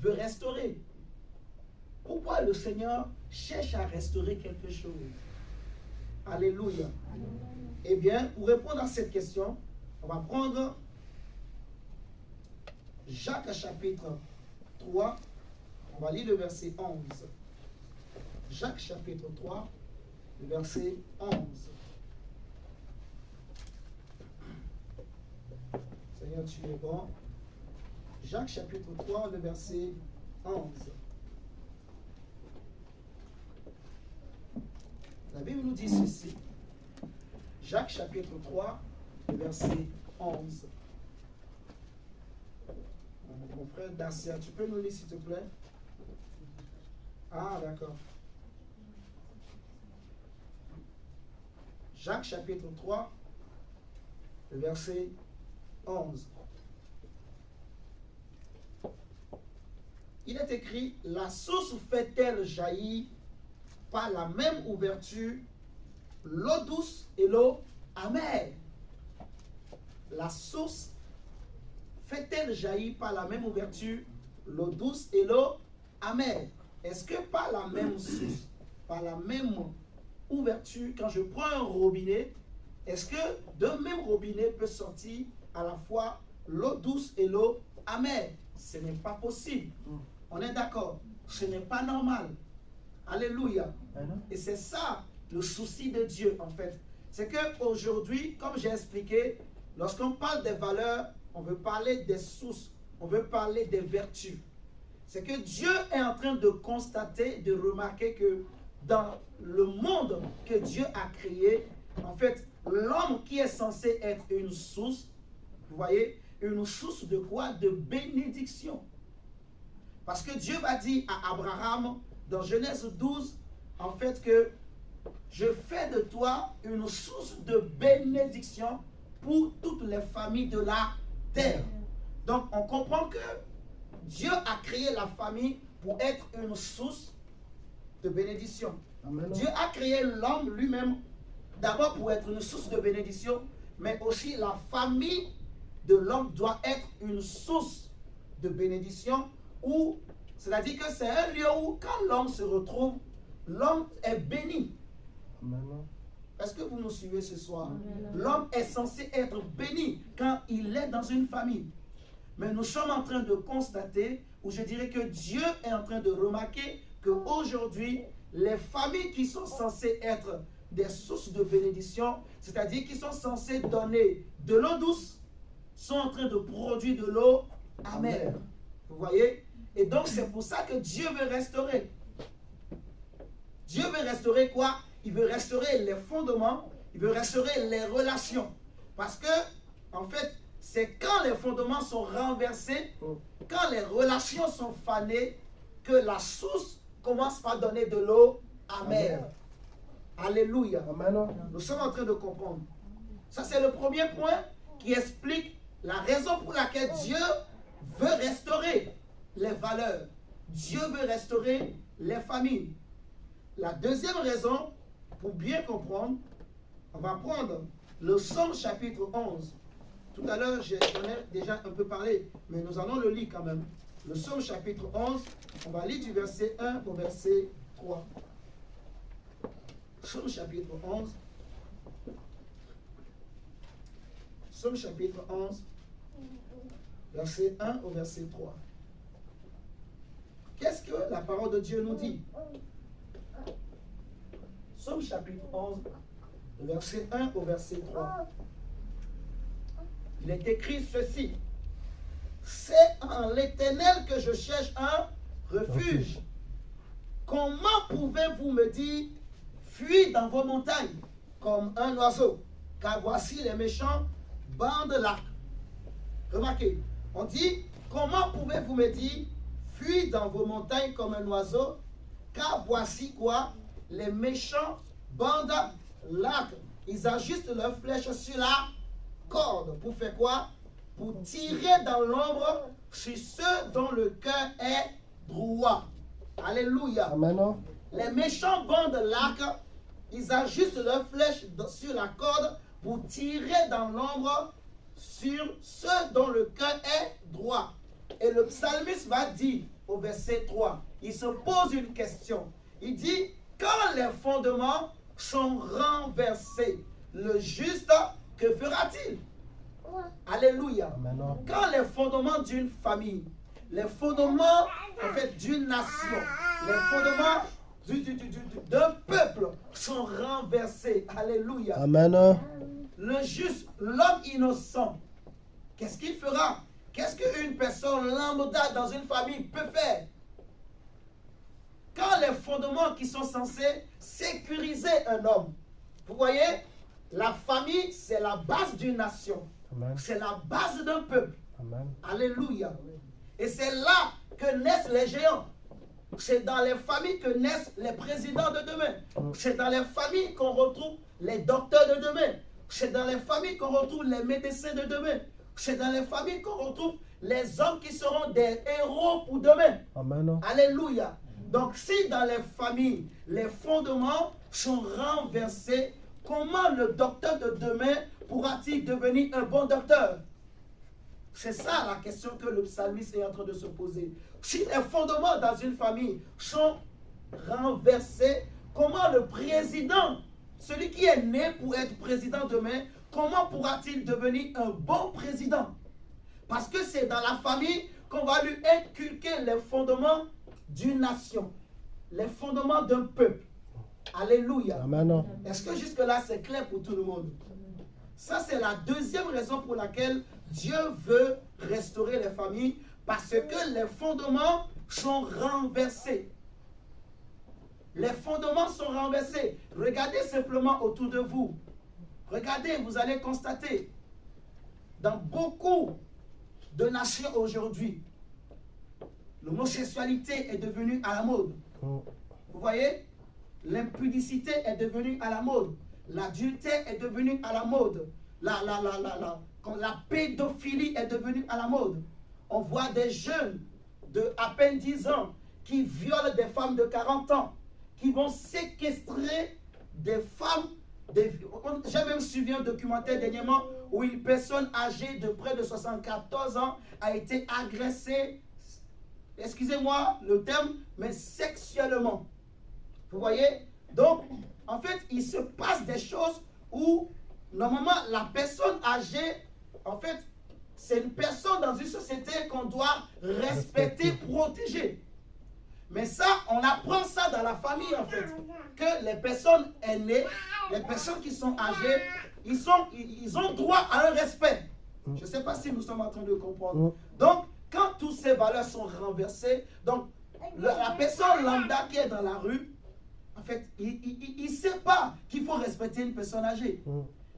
veut restaurer? Pourquoi le Seigneur cherche à restaurer quelque chose? Alléluia. Eh bien, pour répondre à cette question, on va prendre Jacques chapitre 3, on va lire le verset 11. Jacques chapitre 3, le verset 11. Seigneur, tu es bon. Jacques chapitre 3, le verset 11. La Bible nous dit ceci. Jacques chapitre 3, le verset 11. Mon frère Dacia, tu peux nous lire s'il te plaît? Ah, d'accord. Jacques chapitre 3, le verset 11. Il est écrit, la source fait-elle jaillir par la même ouverture l'eau douce et l'eau amère? La source fait-elle jaillir par la même ouverture l'eau douce et l'eau amère? Est-ce que par la même source, par la même ouverture, quand je prends un robinet, est-ce que d'un même robinet peut sortir à la fois l'eau douce et l'eau amère? Ce n'est pas possible. On est d'accord? Ce n'est pas normal. Alléluia. Et c'est ça le souci de Dieu, en fait. C'est qu'aujourd'hui, comme j'ai expliqué, lorsqu'on parle des valeurs, on veut parler des sources, on veut parler des vertus. C'est que Dieu est en train de constater, de remarquer que dans le monde que Dieu a créé, en fait, l'homme qui est censé être une source, vous voyez, une source de quoi? De bénédiction. Parce que Dieu va dire à Abraham, dans Genèse 12, en fait, que je fais de toi une source de bénédiction pour toutes les familles de la terre. Donc, on comprend que Dieu a créé la famille pour être une source de bénédiction. Amen. Dieu a créé l'homme lui-même d'abord pour être une source de bénédiction, mais aussi la famille de l'homme doit être une source de bénédiction, où c'est-à-dire que c'est un lieu où quand l'homme se retrouve, l'homme est béni. Amen. Est-ce que vous nous suivez ce soir? L'homme est censé être béni quand il est dans une famille. Mais nous sommes en train de constater, ou je dirais que Dieu est en train de remarquer qu'aujourd'hui, les familles qui sont censées être des sources de bénédiction, c'est-à-dire qui sont censées donner de l'eau douce, sont en train de produire de l'eau amère. Vous voyez? Et donc c'est pour ça que Dieu veut restaurer. Dieu veut restaurer quoi? Il veut restaurer les fondements, il veut restaurer les relations. Parce que, en fait, c'est quand les fondements sont renversés, quand les relations sont fanées, que la source commence par donner de l'eau amère. Alléluia. Amen. Nous sommes en train de comprendre. Ça, c'est le premier point qui explique la raison pour laquelle Dieu veut restaurer les valeurs. Dieu veut restaurer les familles. La deuxième raison, pour bien comprendre, on va prendre le Psaume chapitre 11. Tout à l'heure, j'en ai déjà un peu parlé, mais nous allons le lire quand même. Le Psaume chapitre 11, on va lire du verset 1 au verset 3. Psaume chapitre 11. Psaume chapitre 11, verset 1 au verset 3. Qu'est-ce que la parole de Dieu nous dit? Psaume chapitre 11, verset 1 au verset 3. Il est écrit ceci. C'est en l'Éternel que je cherche un refuge. Comment pouvez-vous me dire, fuis dans vos montagnes comme un oiseau, car voici les méchants bandent l'arc. Remarquez, on dit, comment pouvez-vous me dire, fuis dans vos montagnes comme un oiseau, car voici quoi? Les méchants bandent l'arc. Ils ajustent leurs flèches sur la corde. Pour faire quoi? Pour tirer dans l'ombre sur ceux dont le cœur est droit. Alléluia. Amen. Les méchants bandent l'arc. Ils ajustent leurs flèches sur la corde pour tirer dans l'ombre sur ceux dont le cœur est droit. Et le psalmiste va dire au verset 3, il se pose une question. Il dit, quand les fondements sont renversés, le juste, que fera-t-il? Alléluia. Amen. Quand les fondements d'une famille, les fondements en fait d'une nation, les fondements d'un peuple sont renversés. Alléluia. Amen. Le juste, l'homme innocent, qu'est-ce qu'il fera? Qu'est-ce qu'une personne lambda dans une famille peut faire? Quand les fondements qui sont censés sécuriser un homme, vous voyez, la famille, c'est la base d'une nation. Amen. C'est la base d'un peuple. Amen. Alléluia. Et c'est là que naissent les géants. C'est dans les familles que naissent les présidents de demain. C'est dans les familles qu'on retrouve les docteurs de demain. C'est dans les familles qu'on retrouve les médecins de demain. C'est dans les familles qu'on retrouve les hommes qui seront des héros pour demain. Amen. Alléluia. Donc si dans les familles, les fondements sont renversés, comment le docteur de demain pourra-t-il devenir un bon docteur? C'est ça la question que le psalmiste est en train de se poser. Si les fondements dans une famille sont renversés, comment le président, celui qui est né pour être président demain, comment pourra-t-il devenir un bon président? Parce que c'est dans la famille qu'on va lui inculquer les fondements d'une nation, les fondements d'un peuple. Alléluia. Amen. Est-ce que jusque-là c'est clair pour tout le monde? Ça, c'est la deuxième raison pour laquelle Dieu veut restaurer les familles, parce que les fondements sont renversés. Les fondements sont renversés. Regardez simplement autour de vous. Regardez, vous allez constater, dans beaucoup de nations aujourd'hui, l'homosexualité est devenue à la mode. Vous voyez? L'impudicité est devenue à la mode. L'adultère est devenu à la mode. La pédophilie est devenue à la mode. On voit des jeunes de à peine 10 ans qui violent des femmes de 40 ans, qui vont séquestrer des femmes. J'ai même suivi un documentaire dernièrement où une personne âgée de près de 74 ans a été agressée, excusez-moi le terme, mais sexuellement. Vous voyez? Donc, en fait, il se passe des choses où, normalement, la personne âgée, en fait, c'est une personne dans une société qu'on doit respecter, protéger. Mais ça, on apprend ça dans la famille, en fait. Que les personnes aînées, les personnes qui sont âgées, ils ont droit à un respect. Je ne sais pas si nous sommes en train de comprendre. Donc, quand toutes ces valeurs sont renversées, donc, la personne lambda qui est dans la rue, en fait, il ne sait pas qu'il faut respecter une personne âgée.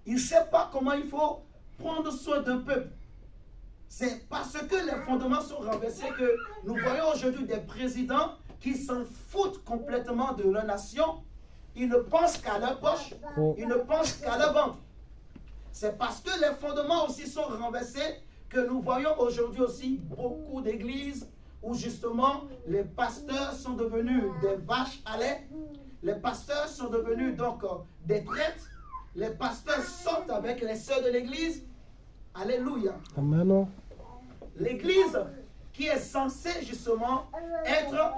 Il ne sait pas comment il faut prendre soin d'un peuple. C'est parce que les fondements sont renversés que nous voyons aujourd'hui des présidents qui s'en foutent complètement de leur nation. Ils ne pensent qu'à leur poche, ils ne pensent qu'à leur ventre. C'est parce que les fondements aussi sont renversés que nous voyons aujourd'hui aussi beaucoup d'églises où justement les pasteurs sont devenus des vaches à lait. Les pasteurs sont devenus donc des traîtres. Les pasteurs sortent avec les sœurs de l'église. Alléluia. Amen. L'église qui est censée justement être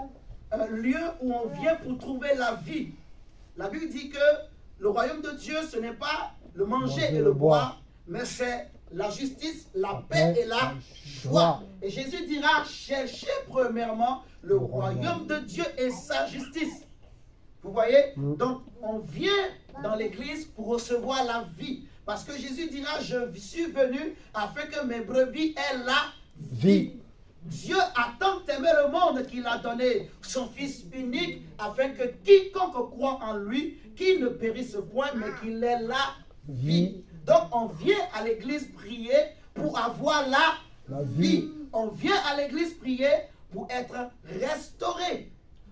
un lieu où on vient pour trouver la vie. La Bible dit que le royaume de Dieu, ce n'est pas le manger et le boire, mais c'est la justice, la paix et la joie. Et Jésus dira, cherchez premièrement le royaume de Dieu et sa justice. Vous voyez? Donc, on vient dans l'église pour recevoir la vie. Parce que Jésus dira, je suis venu afin que mes brebis aient la vie. Dieu a tant aimé le monde qu'il a donné son Fils unique afin que quiconque croit en lui, qu'il ne périsse point, mais qu'il ait la vie. Donc, on vient à l'église prier pour avoir la vie. On vient à l'église prier pour être restauré.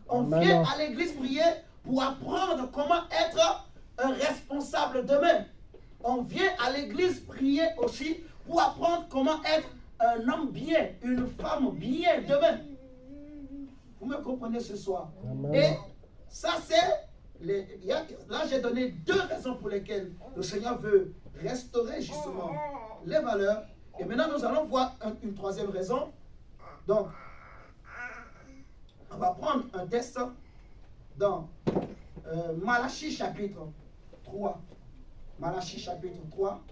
On vient à l'église prier pour apprendre comment être un responsable demain. On vient à l'église prier aussi pour apprendre comment être un homme bien, une femme bien demain. Vous me comprenez ce soir? Amen. Et ça c'est... Là j'ai donné 2 raisons pour lesquelles le Seigneur veut restaurer justement les valeurs. Et maintenant nous allons voir une 3e raison. Donc, on va prendre un texte dans Malachie chapitre 3. Malachie chapitre 3.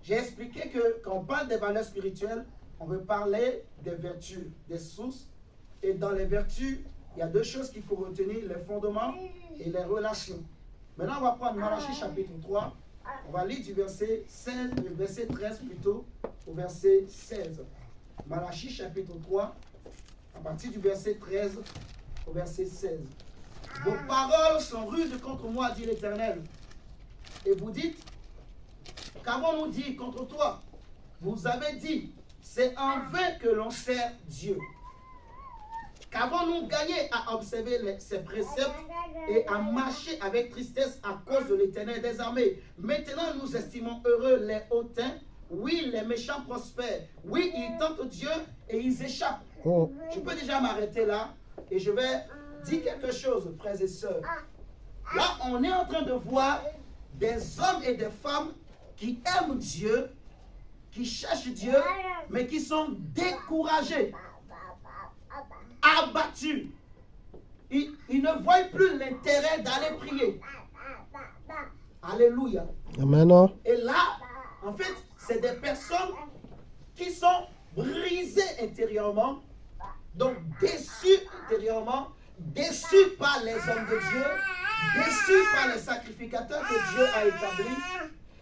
J'ai expliqué que quand on parle des valeurs spirituelles, on veut parler des vertus, des sources. Et dans les vertus, il y a 2 choses qu'il faut retenir, les fondements et les relations. Maintenant, on va prendre Malachie chapitre 3. On va lire du verset 16, le verset 13 plutôt, au verset 16. Malachie chapitre 3, à partir du verset 13 au verset 16. Vos paroles sont rudes contre moi, dit l'Éternel. Et vous dites, qu'avons-nous dit contre toi? Vous avez dit, c'est en vain que l'on sert Dieu. Qu'avons-nous gagné à observer ses préceptes et à marcher avec tristesse à cause de l'Éternel des armées? Maintenant, nous estimons heureux les hautains. Oui, les méchants prospèrent. Oui, ils tentent Dieu et ils échappent. Je peux déjà m'arrêter là et je vais dire quelque chose, frères et sœurs. Là, on est en train de voir des hommes et des femmes qui aiment Dieu, qui cherchent Dieu, mais qui sont découragés, abattus. Ils ne voient plus l'intérêt d'aller prier. Alléluia. Amen. Et là, en fait, c'est des personnes qui sont brisées intérieurement, donc déçues intérieurement, déçues par les hommes de Dieu, déçues par les sacrificateurs que Dieu a établis,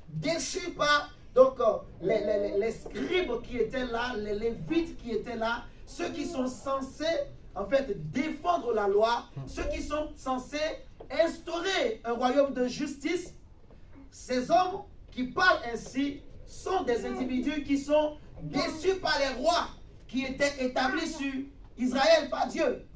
déçus par donc, les scribes qui étaient là, les lévites qui étaient là, ceux qui sont censés en fait défendre la loi, ceux qui sont censés instaurer un royaume de justice. Ces hommes qui parlent ainsi sont des individus qui sont déçus par les rois qui étaient établis sur Israël par Dieu.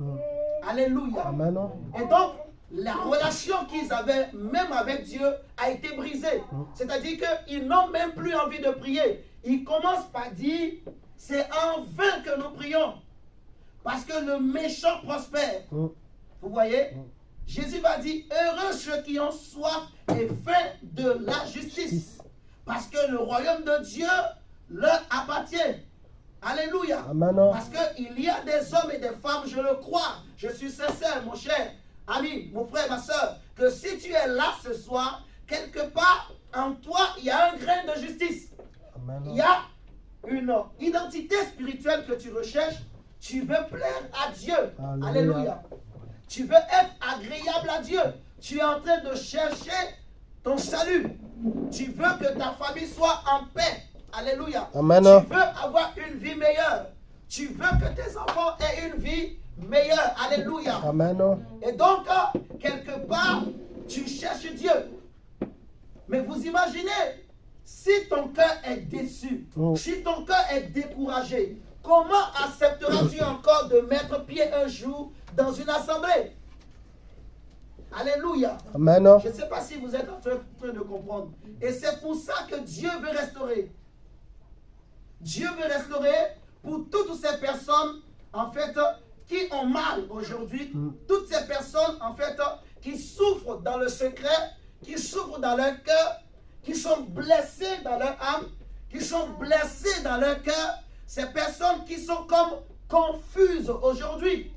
Alléluia. Amen. Et donc, la relation qu'ils avaient même avec Dieu a été brisée. C'est-à-dire qu'ils n'ont même plus envie de prier. Ils commencent par dire, c'est en vain que nous prions. Parce que le méchant prospère. Vous voyez? Jésus va dire, heureux ceux qui ont soif et faim de la justice. Parce que le royaume de Dieu leur appartient. Alléluia. Amen. Parce qu'il y a des hommes et des femmes, je le crois, je suis sincère, mon cher ami, mon frère, ma soeur, que si tu es là ce soir, quelque part en toi, il y a un grain de justice. Amen. Il y a une identité spirituelle que tu recherches. Tu veux plaire à Dieu. Alléluia. Alléluia. Tu veux être agréable à Dieu. Tu es en train de chercher ton salut. Tu veux que ta famille soit en paix. Alléluia. Amen. Tu veux avoir une vie meilleure. Tu veux que tes enfants aient une vie meilleure. Alléluia. Amen. Et donc, quelque part, tu cherches Dieu. Mais vous imaginez, si ton cœur est déçu, si ton cœur est découragé, comment accepteras-tu encore de mettre pied un jour dans une assemblée? Alléluia. Amen. Je ne sais pas si vous êtes en train de comprendre. Et c'est pour ça que Dieu veut restaurer. Dieu veut restaurer pour toutes ces personnes, en fait, qui ont mal aujourd'hui, toutes ces personnes, en fait, qui souffrent dans le secret, qui souffrent dans leur cœur, qui sont blessées dans leur âme, qui sont blessées dans leur cœur, ces personnes qui sont comme confuses aujourd'hui,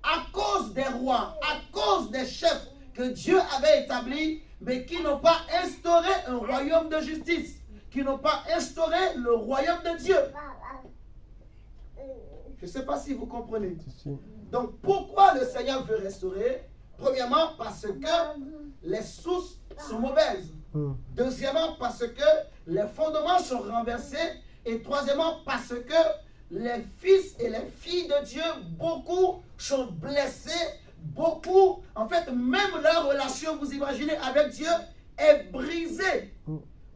à cause des rois, à cause des chefs que Dieu avait établis, mais qui n'ont pas instauré un royaume de justice, qui n'ont pas instauré le royaume de Dieu. Je ne sais pas si vous comprenez. Donc, pourquoi le Seigneur veut restaurer? Premièrement, parce que les sources sont mauvaises. Deuxièmement, parce que les fondements sont renversés. Et troisièmement, parce que les fils et les filles de Dieu, beaucoup sont blessés. Beaucoup, en fait, même leur relation, vous imaginez, avec Dieu est brisée.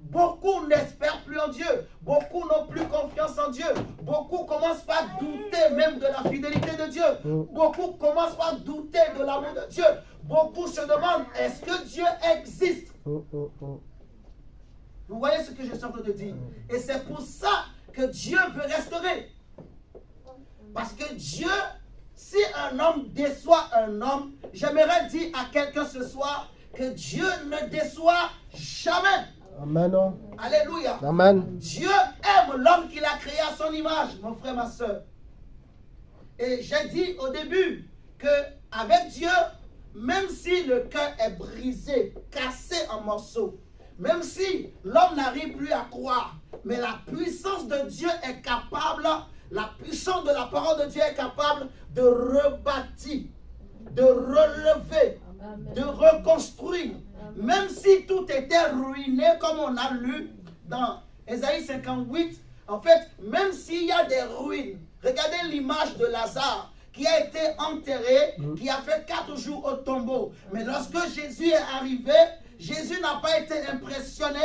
Beaucoup n'espèrent plus en Dieu. Beaucoup n'ont plus confiance en Dieu. Beaucoup commencent par douter même de la fidélité de Dieu. Beaucoup commencent par douter de l'amour de Dieu. Beaucoup se demandent, est-ce que Dieu existe? Vous voyez ce que je suis en train de dire? Et c'est pour ça que Dieu veut restaurer. Parce que Dieu, si un homme déçoit un homme, j'aimerais dire à quelqu'un ce soir que Dieu ne déçoit jamais. Amen. Alléluia. Amen. Dieu aime l'homme qu'il a créé à son image, mon frère, ma soeur. Et j'ai dit au début que avec Dieu, même si le cœur est brisé, cassé en morceaux, même si l'homme n'arrive plus à croire, mais la puissance de Dieu est capable, la puissance de la parole de Dieu est capable de rebâtir, de relever, de reconstruire. Même si tout était ruiné, comme on a lu dans Ésaïe 58, en fait, même s'il y a des ruines, regardez l'image de Lazare qui a été enterré, qui a fait 4 jours au tombeau. Mais lorsque Jésus est arrivé, Jésus n'a pas été impressionné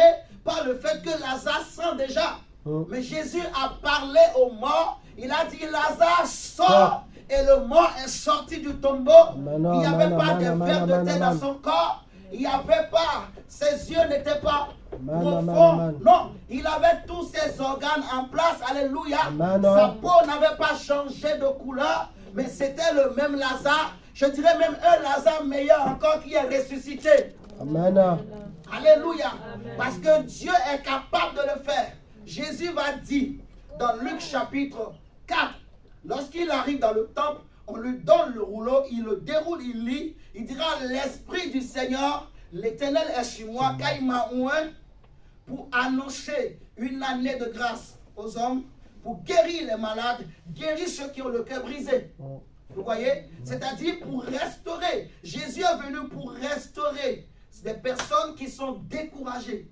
par le fait que Lazare sent déjà. Mais Jésus a parlé aux morts, il a dit Lazare sort, et le mort est sorti du tombeau. Il n'y avait pas de vers de terre dans son corps. Il n'y avait pas, ses yeux n'étaient pas profonds. Non, il avait tous ses organes en place. Alléluia. Sa peau n'avait pas changé de couleur, mais c'était le même Lazare. Je dirais même un Lazare meilleur encore qui est ressuscité. Amen. Alléluia. Parce que Dieu est capable de le faire. Jésus va dire dans Luc chapitre 4, lorsqu'il arrive dans le temple, on lui donne le rouleau, il le déroule, il lit, il dira l'Esprit du Seigneur, l'Éternel est sur moi, car il m'a oint pour annoncer une année de grâce aux hommes, pour guérir les malades, guérir ceux qui ont le cœur brisé. Vous voyez? C'est-à-dire pour restaurer. Jésus est venu pour restaurer des personnes qui sont découragées.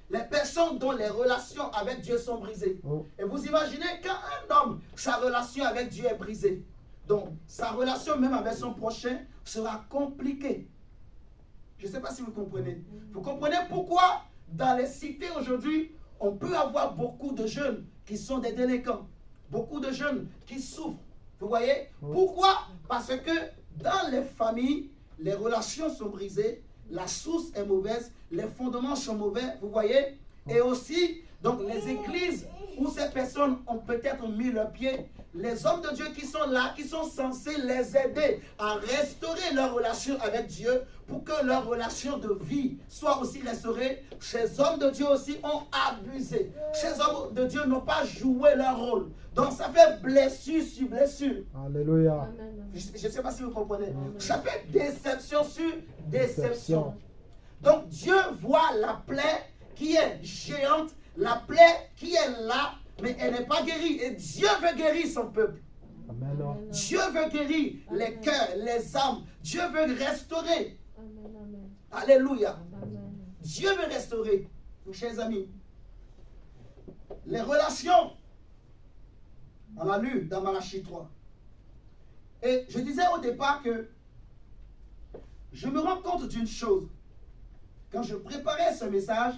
Les personnes dont les relations avec Dieu sont brisées. Et vous imaginez quand un homme, sa relation avec Dieu est brisée. Donc, sa relation même avec son prochain sera compliquée. Je ne sais pas si vous comprenez. Vous comprenez pourquoi dans les cités aujourd'hui, on peut avoir beaucoup de jeunes qui sont des délinquants. Beaucoup de jeunes qui souffrent. Vous voyez? Pourquoi? Parce que dans les familles, les relations sont brisées, la source est mauvaise, les fondements sont mauvais. Vous voyez? Et aussi, donc les églises où ces personnes ont peut-être mis leurs pieds, les hommes de Dieu qui sont là, qui sont censés les aider à restaurer leur relation avec Dieu pour que leur relation de vie soit aussi restaurée. Ces hommes de Dieu aussi ont abusé. Ces hommes de Dieu n'ont pas joué leur rôle. Donc ça fait blessure sur blessure. Alléluia. Je ne sais pas si vous comprenez. Ça fait déception sur déception. Donc Dieu voit la plaie qui est géante, la plaie qui est là, mais elle n'est pas guérie. Et Dieu veut guérir son peuple. Amen. Dieu veut guérir les cœurs, les âmes. Dieu veut restaurer. Alléluia. Dieu veut restaurer, mes chers amis. Les relations, on a lu dans Malachie 3. Et je disais au départ que je me rends compte d'une chose. Quand je préparais ce message,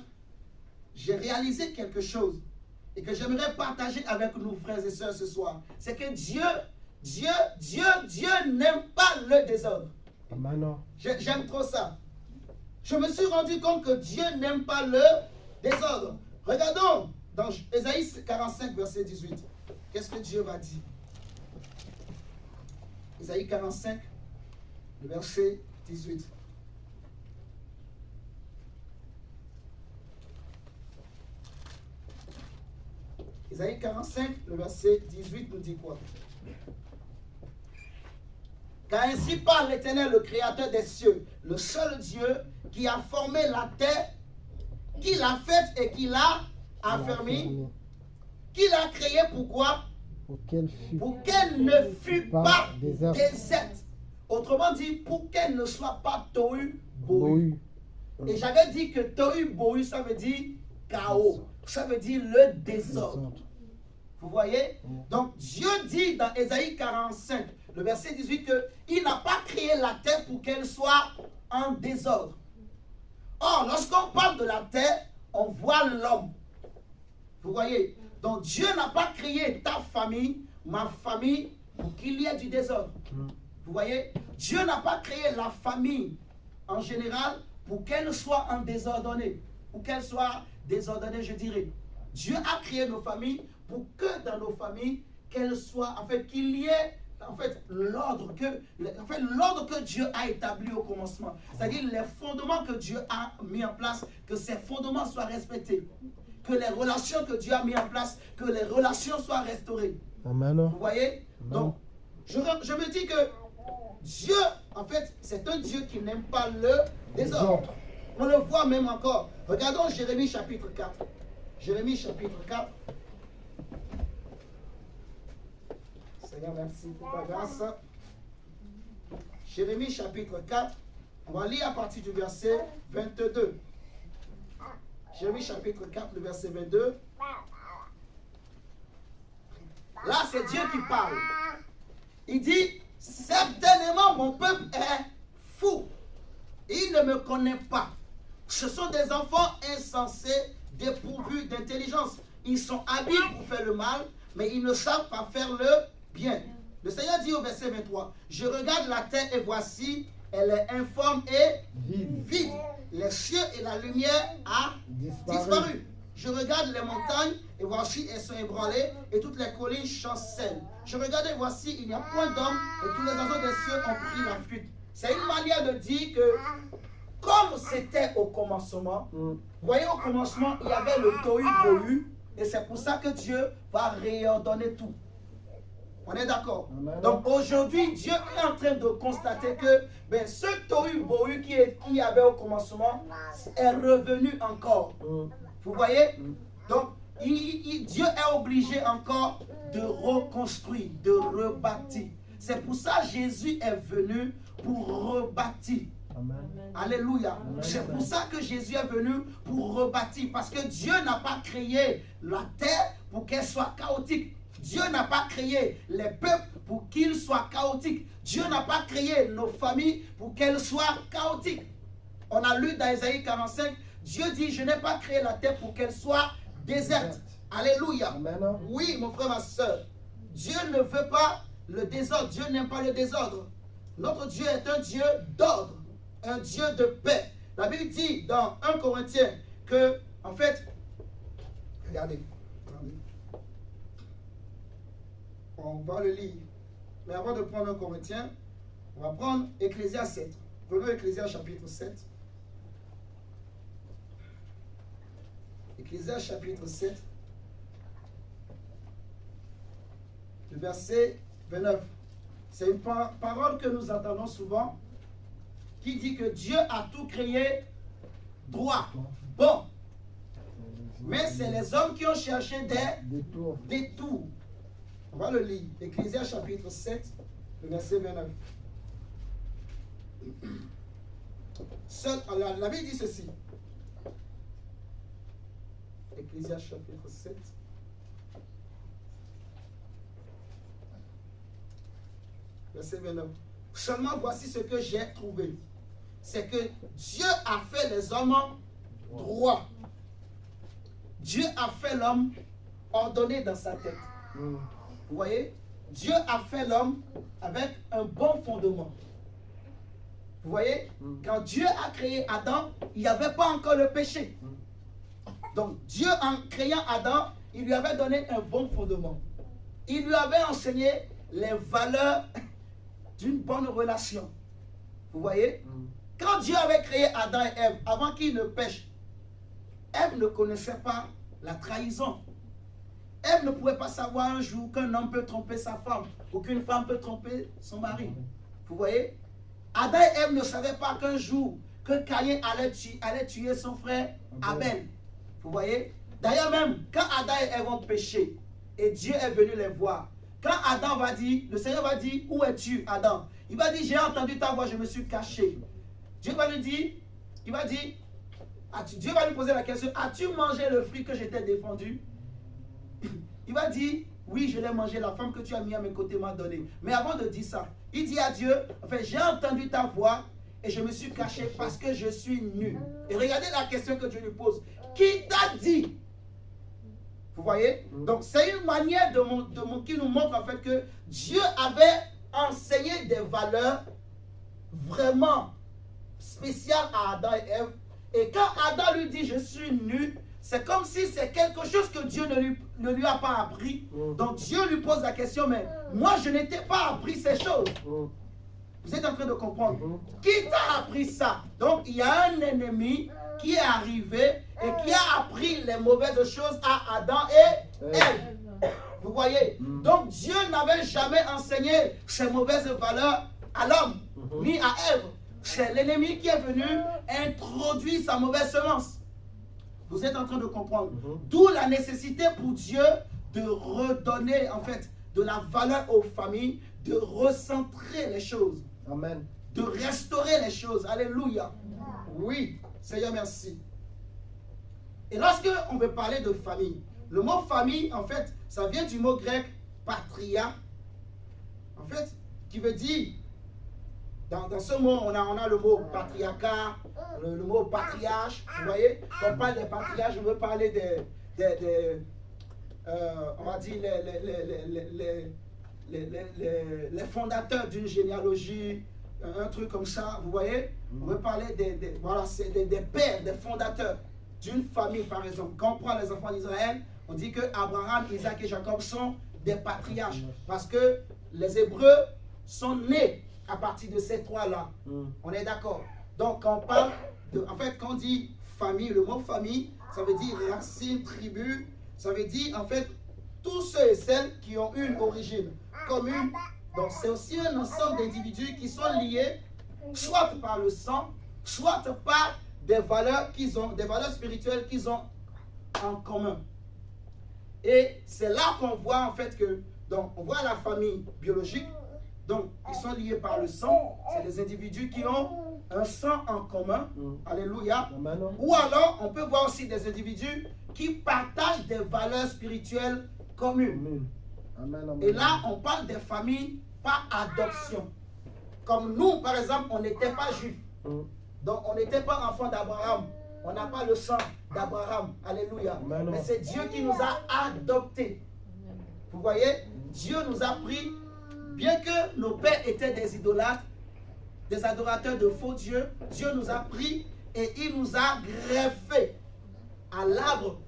j'ai réalisé quelque chose et que j'aimerais partager avec nous, frères et sœurs, ce soir. C'est que Dieu n'aime pas le désordre. J'aime trop ça. Je me suis rendu compte que Dieu n'aime pas le désordre. Regardons dans Ésaïe 45, verset 18, qu'est-ce que Dieu va dire? Ésaïe 45, le verset 18. Ésaïe 45, le verset 18 nous dit quoi? Car ainsi parle l'Éternel, le Créateur des cieux, le seul Dieu qui a formé la terre, qui l'a faite et qui l'a affermie, qui l'a créée pourquoi? Pour qu'elle ne fût pas déserte. Autrement dit, pour qu'elle ne soit pas tohu bohu. Et j'avais dit que tohu bohu, ça veut dire chaos. Ça veut dire le désordre. Vous voyez? Donc Dieu dit dans Ésaïe 45, le verset 18, qu'il n'a pas créé la terre pour qu'elle soit en désordre. Or, lorsqu'on parle de la terre, on voit l'homme. Vous voyez? Donc Dieu n'a pas créé ta famille, ma famille, pour qu'il y ait du désordre. Vous voyez? Dieu n'a pas créé la famille en général pour qu'elle soit en désordonnée. Pour qu'elle soit désordonnée, je dirais. Dieu a créé nos familles pour que dans nos familles, qu'elles soient, en fait, qu'il y ait, en fait, l'ordre que Dieu a établi au commencement. C'est-à-dire les fondements que Dieu a mis en place, que ces fondements soient respectés. Que les relations que Dieu a mis en place, que les relations soient restaurées. Amen. Vous voyez? Amen. Donc, je me dis que Dieu, en fait, c'est un Dieu qui n'aime pas le désordre. On le voit même encore. Regardons Jérémie chapitre 4. Jérémie chapitre 4. Seigneur, merci pour ta grâce. Jérémie chapitre 4. On va lire à partir du verset 22. Jérémie chapitre 4, le verset 22. Là, c'est Dieu qui parle. Il dit, certainement mon peuple est fou. Il ne me connaît pas. Ce sont des enfants insensés, dépourvus d'intelligence. Ils sont habiles pour faire le mal, mais ils ne savent pas faire le bien. Le Seigneur dit au verset 23, je regarde la terre et voici, elle est informe et vide. Les cieux et la lumière a disparu. Je regarde les montagnes et voici elles sont ébranlées et toutes les collines chancellent. Je regarde et voici il n'y a point d'homme et tous les oiseaux des cieux ont pris la fuite. C'est une manière de dire que comme c'était au commencement, vous voyez au commencement il y avait le tohu bohu et c'est pour ça que Dieu va réordonner tout. On est d'accord? Donc aujourd'hui, Dieu est en train de constater que ce tohu bohu qui y avait au commencement est revenu encore. Vous voyez? Donc Dieu est obligé encore de reconstruire, de rebâtir. C'est pour ça que Jésus est venu pour rebâtir. Amen. Alléluia. C'est pour ça que Jésus est venu pour rebâtir. Parce que Dieu n'a pas créé la terre pour qu'elle soit chaotique. Dieu n'a pas créé les peuples pour qu'ils soient chaotiques. Dieu n'a pas créé nos familles pour qu'elles soient chaotiques. On a lu dans Ésaïe 45, Dieu dit, je n'ai pas créé la terre pour qu'elle soit déserte. Alléluia. Amen. Oui, mon frère, ma soeur. Dieu ne veut pas le désordre. Dieu n'aime pas le désordre. Notre Dieu est un Dieu d'ordre, un Dieu de paix. La Bible dit dans 1 Corinthiens que, en fait, regardez. On va le lire. Mais avant de prendre 1 Corinthiens, on va prendre Ecclésias 7. Prenons Ecclésias chapitre 7. Ecclésias chapitre 7. Le verset 29. C'est une parole que nous entendons souvent qui dit que Dieu a tout créé droit, bon. Mais c'est les hommes qui ont cherché des détours. On va le lire. Ecclésias chapitre 7, le verset 29. La Bible dit ceci. Ecclésias chapitre 7. Verset 29. Seulement voici ce que j'ai trouvé. C'est que Dieu a fait les hommes droits. Dieu a fait l'homme ordonné dans sa tête. Vous voyez? Dieu a fait l'homme avec un bon fondement. Vous voyez? Quand Dieu a créé Adam, il n'y avait pas encore le péché. Donc Dieu, en créant Adam, il lui avait donné un bon fondement. Il lui avait enseigné les valeurs d'une bonne relation. Vous voyez? Quand Dieu avait créé Adam et Ève, avant qu'ils ne pêchent, Ève ne connaissait pas la trahison. Ève ne pouvait pas savoir un jour qu'un homme peut tromper sa femme ou qu'une femme peut tromper son mari. Vous voyez? Adam et Ève ne savaient pas qu'un jour, que Caïn allait tuer son frère Abel. Vous voyez? D'ailleurs même, quand Adam et Ève ont péché, et Dieu est venu les voir, quand Adam va dire, le Seigneur va dire, où es-tu Adam? Il va dire, j'ai entendu ta voix, je me suis caché. Dieu va lui dire, il va dire, Dieu va lui poser la question, as-tu mangé le fruit que je t'ai défendu? Il va dire, oui, je l'ai mangé, la femme que tu as mis à mes côtés m'a donné. Mais avant de dire ça, il dit à Dieu, enfin, j'ai entendu ta voix et je me suis caché parce que je suis nu. Et regardez la question que Dieu lui pose. Qui t'a dit? Vous voyez? Donc, c'est une manière qui nous montre en fait que Dieu avait enseigné des valeurs vraiment spéciales à Adam et Ève. Et quand Adam lui dit, je suis nu, c'est comme si c'est quelque chose que Dieu ne lui a pas appris. Donc Dieu lui pose la question, mais moi je n'étais pas appris ces choses. Vous êtes en train de comprendre. Qui t'a appris ça? Donc il y a un ennemi qui est arrivé et qui a appris les mauvaises choses à Adam et Ève. Vous voyez? Donc Dieu n'avait jamais enseigné ces mauvaises valeurs à l'homme, ni à Ève. C'est l'ennemi qui est venu introduire sa mauvaise semence. Vous êtes en train de comprendre. D'où la nécessité pour Dieu de redonner, en fait, de la valeur aux familles, de recentrer les choses. Amen. De restaurer les choses. Alléluia. Oui, Seigneur, merci. Et lorsque on veut parler de famille, le mot famille, en fait, ça vient du mot grec patria, en fait, qui veut dire, dans ce mot, on a le mot patriarcat, le mot patriarche. Vous voyez, quand on parle des patriarches, je veux parler on va dire les fondateurs d'une généalogie, un truc comme ça. Vous voyez, on veut parler voilà, c'est des pères, des fondateurs d'une famille, par exemple. Quand on prend les enfants d'Israël, on dit que Abraham, Isaac et Jacob sont des patriarches parce que les Hébreux sont nés à partir de ces trois-là. On est d'accord? Donc, quand on parle en fait, quand on dit famille, le mot famille, ça veut dire racine, tribu, ça veut dire, en fait, tous ceux et celles qui ont une origine commune. Donc, c'est aussi un ensemble d'individus qui sont liés, soit par le sang, soit par des valeurs qu'ils ont, des valeurs spirituelles qu'ils ont en commun. Et c'est là qu'on voit, en fait, que, donc, on voit la famille biologique. Donc, ils sont liés par le sang. C'est des individus qui ont un sang en commun. Alléluia. Ou alors, on peut voir aussi des individus qui partagent des valeurs spirituelles communes. Et là, on parle des familles par adoption. Comme nous, par exemple, on n'était pas juifs. Donc, on n'était pas enfants d'Abraham. On n'a pas le sang d'Abraham. Alléluia. Mais c'est Dieu qui nous a adoptés. Vous voyez? Dieu nous a pris. Bien que nos pères étaient des idolâtres, des adorateurs de faux dieux, Dieu nous a pris et il nous a greffés à l'arbre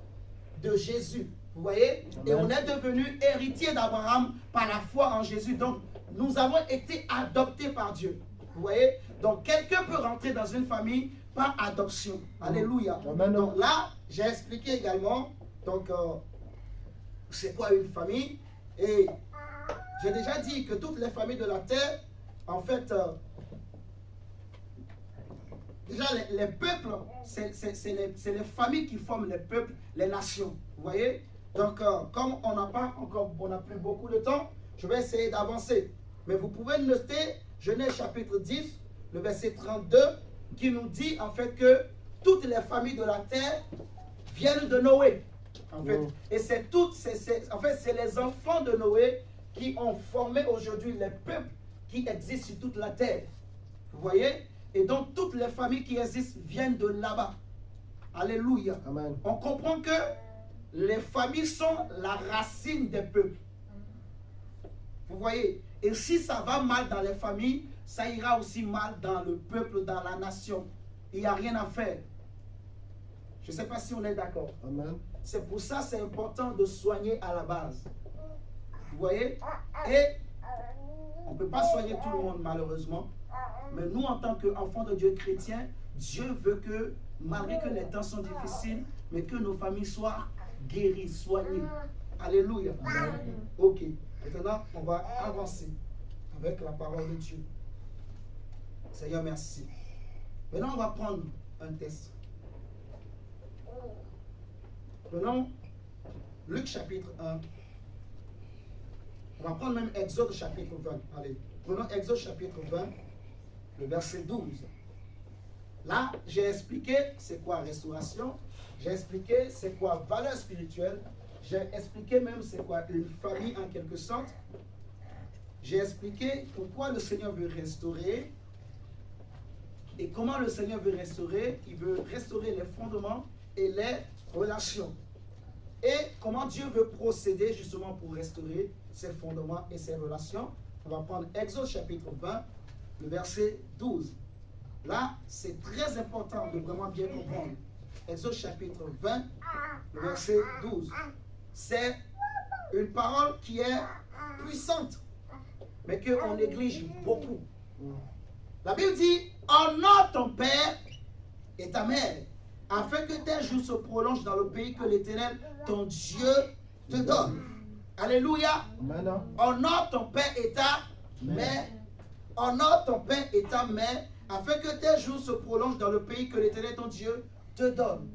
de Jésus. Vous voyez? Amen. Et on est devenu héritier d'Abraham par la foi en Jésus. Donc, nous avons été adoptés par Dieu. Vous voyez? Donc, quelqu'un peut rentrer dans une famille par adoption. Alléluia. Amen. Donc là, j'ai expliqué également, donc, c'est quoi une famille? Et j'ai déjà dit que toutes les familles de la terre, en fait, déjà les peuples, c'est les familles qui forment les peuples, les nations. Vous voyez? Donc, comme on n'a plus beaucoup de temps, je vais essayer d'avancer. Mais vous pouvez noter Genèse chapitre 10, le verset 32, qui nous dit en fait que toutes les familles de la terre viennent de Noé. En fait. Et c'est les enfants de Noé qui ont formé aujourd'hui les peuples qui existent sur toute la terre. Vous voyez? Et donc toutes les familles qui existent viennent de là-bas. Alléluia. Amen. On comprend que les familles sont la racine des peuples. Vous voyez? Et si ça va mal dans les familles, ça ira aussi mal dans le peuple, dans la nation. Il n'y a rien à faire. Je ne sais pas si on est d'accord. Amen. C'est pour ça que c'est important de soigner à la base. Vous voyez? Et on ne peut pas soigner tout le monde malheureusement. Mais nous, en tant qu'enfants de Dieu chrétiens, Dieu veut que, malgré que les temps sont difficiles, mais que nos familles soient guéries, soignées. Alléluia. Ok. Maintenant, on va avancer avec la parole de Dieu. Seigneur, merci. Maintenant, on va prendre un test. Prenons Luc chapitre 1. On va prendre même Exode chapitre 20. Allez, prenons Exode chapitre 20, le verset 12. Là, j'ai expliqué c'est quoi restauration. J'ai expliqué c'est quoi valeur spirituelle. J'ai expliqué même c'est quoi une famille en quelque sorte. J'ai expliqué pourquoi le Seigneur veut restaurer. Et comment le Seigneur veut restaurer. Il veut restaurer les fondements et les relations. Et comment Dieu veut procéder justement pour restaurer ses fondements et ses relations. On va prendre Exode chapitre 20, le verset 12. Là, c'est très important de vraiment bien comprendre. Exode chapitre 20, le verset 12. C'est une parole qui est puissante, mais qu'on néglige beaucoup. La Bible dit, honore ton père et ta mère, afin que tes jours se prolongent dans le pays que l'Éternel, ton Dieu, te donne. Alléluia. Honore ton père et ta mère. Honore ton père et ta mère, afin que tes jours se prolongent dans le pays que l'Éternel, ton Dieu, te donne.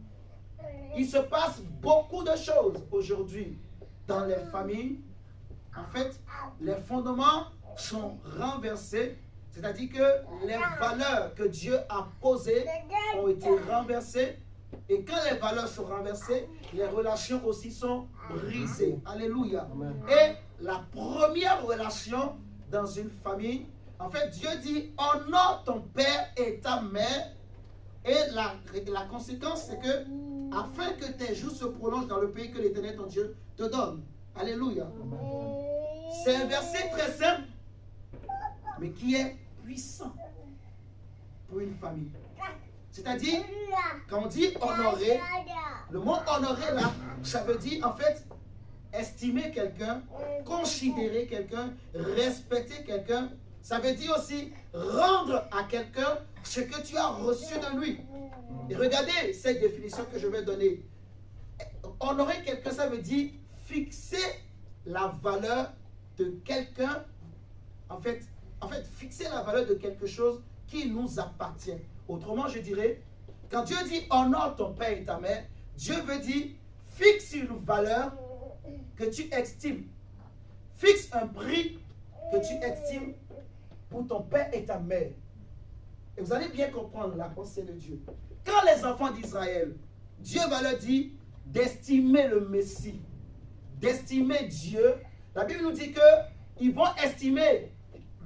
Il se passe beaucoup de choses aujourd'hui dans les familles. En fait, les fondements sont renversés. C'est-à-dire que les valeurs que Dieu a posées ont été renversées. Et quand les valeurs sont renversées, les relations aussi sont brisées. Alléluia. Et la première relation dans une famille, en fait, Dieu dit, honore ton père et ta mère. Et la conséquence, c'est que, afin que tes jours se prolongent dans le pays que l'Éternel, ton Dieu, te donne. Alléluia. C'est un verset très simple, mais qui est puissant pour une famille. C'est-à-dire, quand on dit honorer, le mot honorer là, ça veut dire en fait estimer quelqu'un, considérer quelqu'un, respecter quelqu'un. Ça veut dire aussi rendre à quelqu'un ce que tu as reçu de lui. Et regardez cette définition que je vais donner. Honorer quelqu'un, ça veut dire fixer la valeur de quelqu'un. En fait, fixer la valeur de quelque chose qui nous appartient. Autrement, je dirais, quand Dieu dit honore ton père et ta mère, Dieu veut dire fixe une valeur que tu estimes. Fixe un prix que tu estimes pour ton père et ta mère. Et vous allez bien comprendre la pensée de Dieu. Quand les enfants d'Israël, Dieu va leur dire d'estimer le Messie, d'estimer Dieu. La Bible nous dit qu'ils vont estimer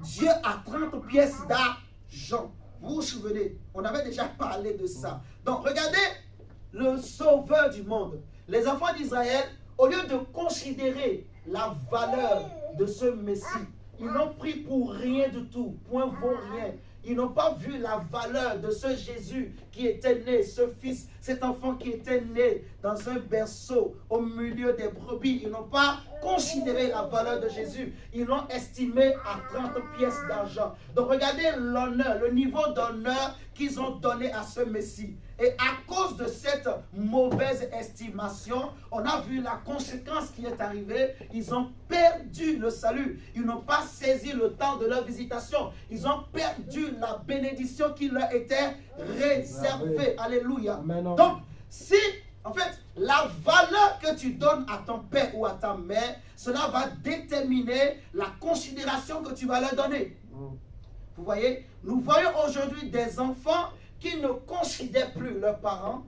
Dieu à 30 pièces d'argent. Vous vous souvenez, on avait déjà parlé de ça. Donc regardez le sauveur du monde. Les enfants d'Israël, au lieu de considérer la valeur de ce Messie, ils l'ont pris pour rien du tout, point vaut rien. Ils n'ont pas vu la valeur de ce Jésus qui était né, ce fils, cet enfant qui était né dans un berceau au milieu des brebis. Ils n'ont pas considéré la valeur de Jésus. Ils l'ont estimé à 30 pièces d'argent. Donc regardez l'honneur, le niveau d'honneur qu'ils ont donné à ce Messie. Et à cause de cette mauvaise estimation, on a vu la conséquence qui est arrivée. Ils ont perdu le salut. Ils n'ont pas saisi le temps de leur visitation. Ils ont perdu la bénédiction qui leur était réservée. Alléluia. Donc, si, en fait, la valeur que tu donnes à ton père ou à ta mère, cela va déterminer la considération que tu vas leur donner. Vous voyez, nous voyons aujourd'hui des enfants qui ne considèrent plus leurs parents,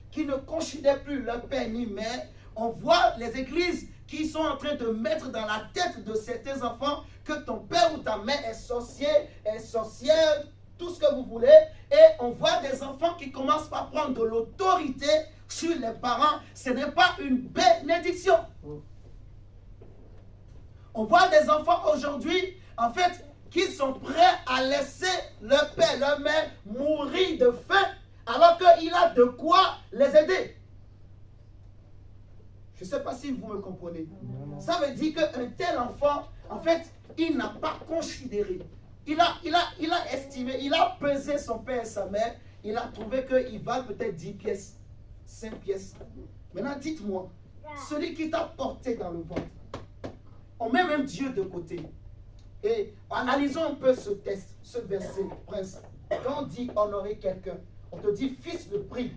qui ne considèrent plus leur père ni mère. On voit les églises qui sont en train de mettre dans la tête de certains enfants que ton père ou ta mère est sorcier, est sorcière, tout ce que vous voulez. Et on voit des enfants qui commencent par prendre de l'autorité sur les parents. Ce n'est pas une bénédiction. On voit des enfants aujourd'hui, en fait, qui sont prêts à laisser leur père, leur mère mourir de faim alors qu'il a de quoi les aider. Je ne sais pas si vous me comprenez. Ça veut dire qu'un tel enfant, en fait, il n'a pas considéré. Il a estimé, il a pesé son père et sa mère. Il a trouvé qu'il valent peut-être 10 pièces, 5 pièces. Maintenant, dites-moi, celui qui t'a porté dans le ventre, on met même Dieu de côté. Et analysons un peu ce texte, ce verset, Prince. Quand on dit honorer quelqu'un, on te dit fils le prix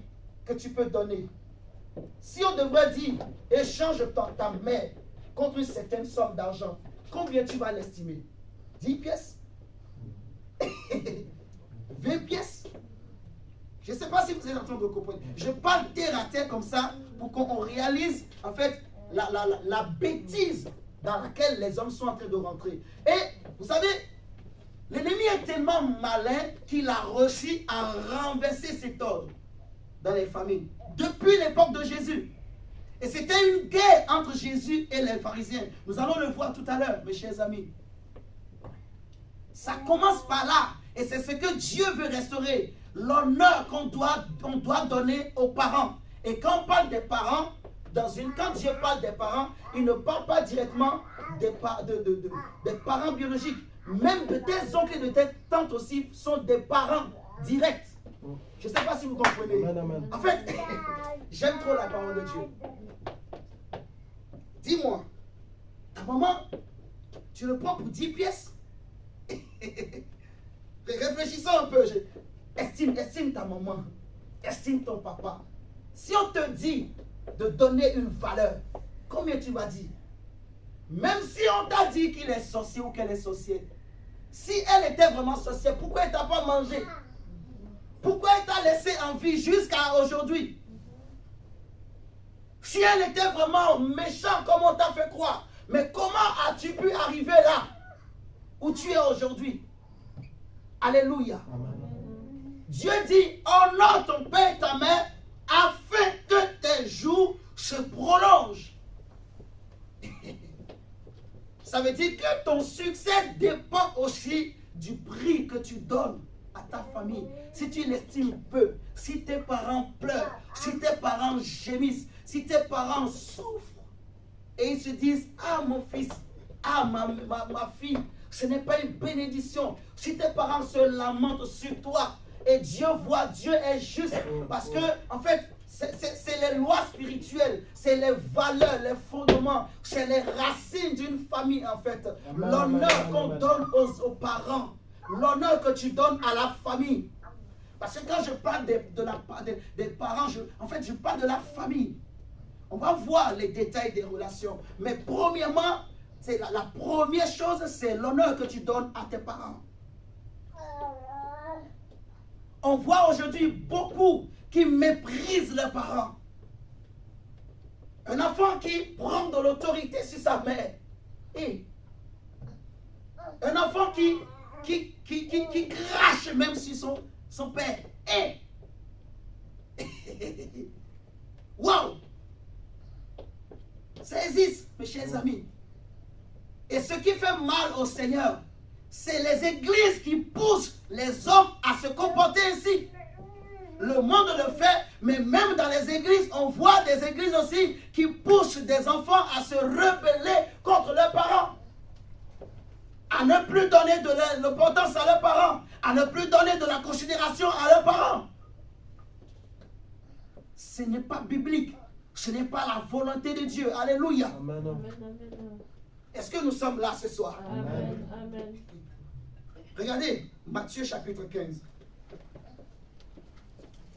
que tu peux donner. Si on devrait dire échange ta mère contre une certaine somme d'argent, combien tu vas l'estimer? 10 pièces? 20 pièces? Je ne sais pas si vous êtes en train de comprendre. Je parle terre à terre comme ça pour qu'on réalise en fait la bêtise dans laquelle les hommes sont en train de rentrer. Et vous savez, l'ennemi est tellement malin qu'il a réussi à renverser cet ordre dans les familles depuis l'époque de Jésus. Et c'était une guerre entre Jésus et les pharisiens. Nous allons le voir tout à l'heure, mes chers amis. Ça commence par là. Et c'est ce que Dieu veut restaurer. L'honneur qu'on doit donner aux parents. Et quand on parle des parents, quand Dieu parle des parents, il ne parle pas directement des parents biologiques. Même de tes oncles et de tes tantes aussi sont des parents directs. Je ne sais pas si vous comprenez. En fait, j'aime trop la parole de Dieu. Dis-moi, ta maman, tu le prends pour 10 pièces? Réfléchissons un peu. Estime ta maman. Estime ton papa. Si on te dit de donner une valeur, combien tu vas dire? Même si on t'a dit qu'il est sorcier ou qu'elle est sorcière, si elle était vraiment sorcière, pourquoi elle t'a pas mangé? Pourquoi elle t'a laissé en vie jusqu'à aujourd'hui? Si elle était vraiment méchante, comme on t'a fait croire, mais comment as-tu pu arriver là où tu es aujourd'hui? Alléluia. Dieu dit, honore ton père et ta mère afin que tes jours se prolongent. Ça veut dire que ton succès dépend aussi du prix que tu donnes à ta famille. Si tu l'estimes peu, si tes parents pleurent, si tes parents gémissent, si tes parents souffrent, et ils se disent, ah mon fils, ah ma fille, ce n'est pas une bénédiction. Si tes parents se lamentent sur toi, et Dieu voit, Dieu est juste, parce que en fait, c'est les lois spirituelles, c'est les valeurs, les fondements, c'est les racines d'une famille en fait. L'honneur qu'on donne aux parents, l'honneur que tu donnes à la famille. Parce que quand je parle des parents, en fait je parle de la famille. On va voir les détails des relations. Mais premièrement, la première chose, c'est l'honneur que tu donnes à tes parents. On voit aujourd'hui beaucoup qui méprisent leurs parents. Un enfant qui prend de l'autorité sur sa mère. Et un enfant qui crache même sur son père. Et wow! Ça existe, mes chers amis. Et ce qui fait mal au Seigneur, c'est les églises qui poussent les hommes à se comporter ainsi. Le monde le fait, mais même dans les églises, on voit des églises aussi qui poussent des enfants à se rebeller contre leurs parents. À ne plus donner de l'importance à leurs parents. À ne plus donner de la considération à leurs parents. Ce n'est pas biblique. Ce n'est pas la volonté de Dieu. Alléluia. Amen. Est-ce que nous sommes là ce soir? Amen. Amen. Regardez, Matthieu chapitre 15.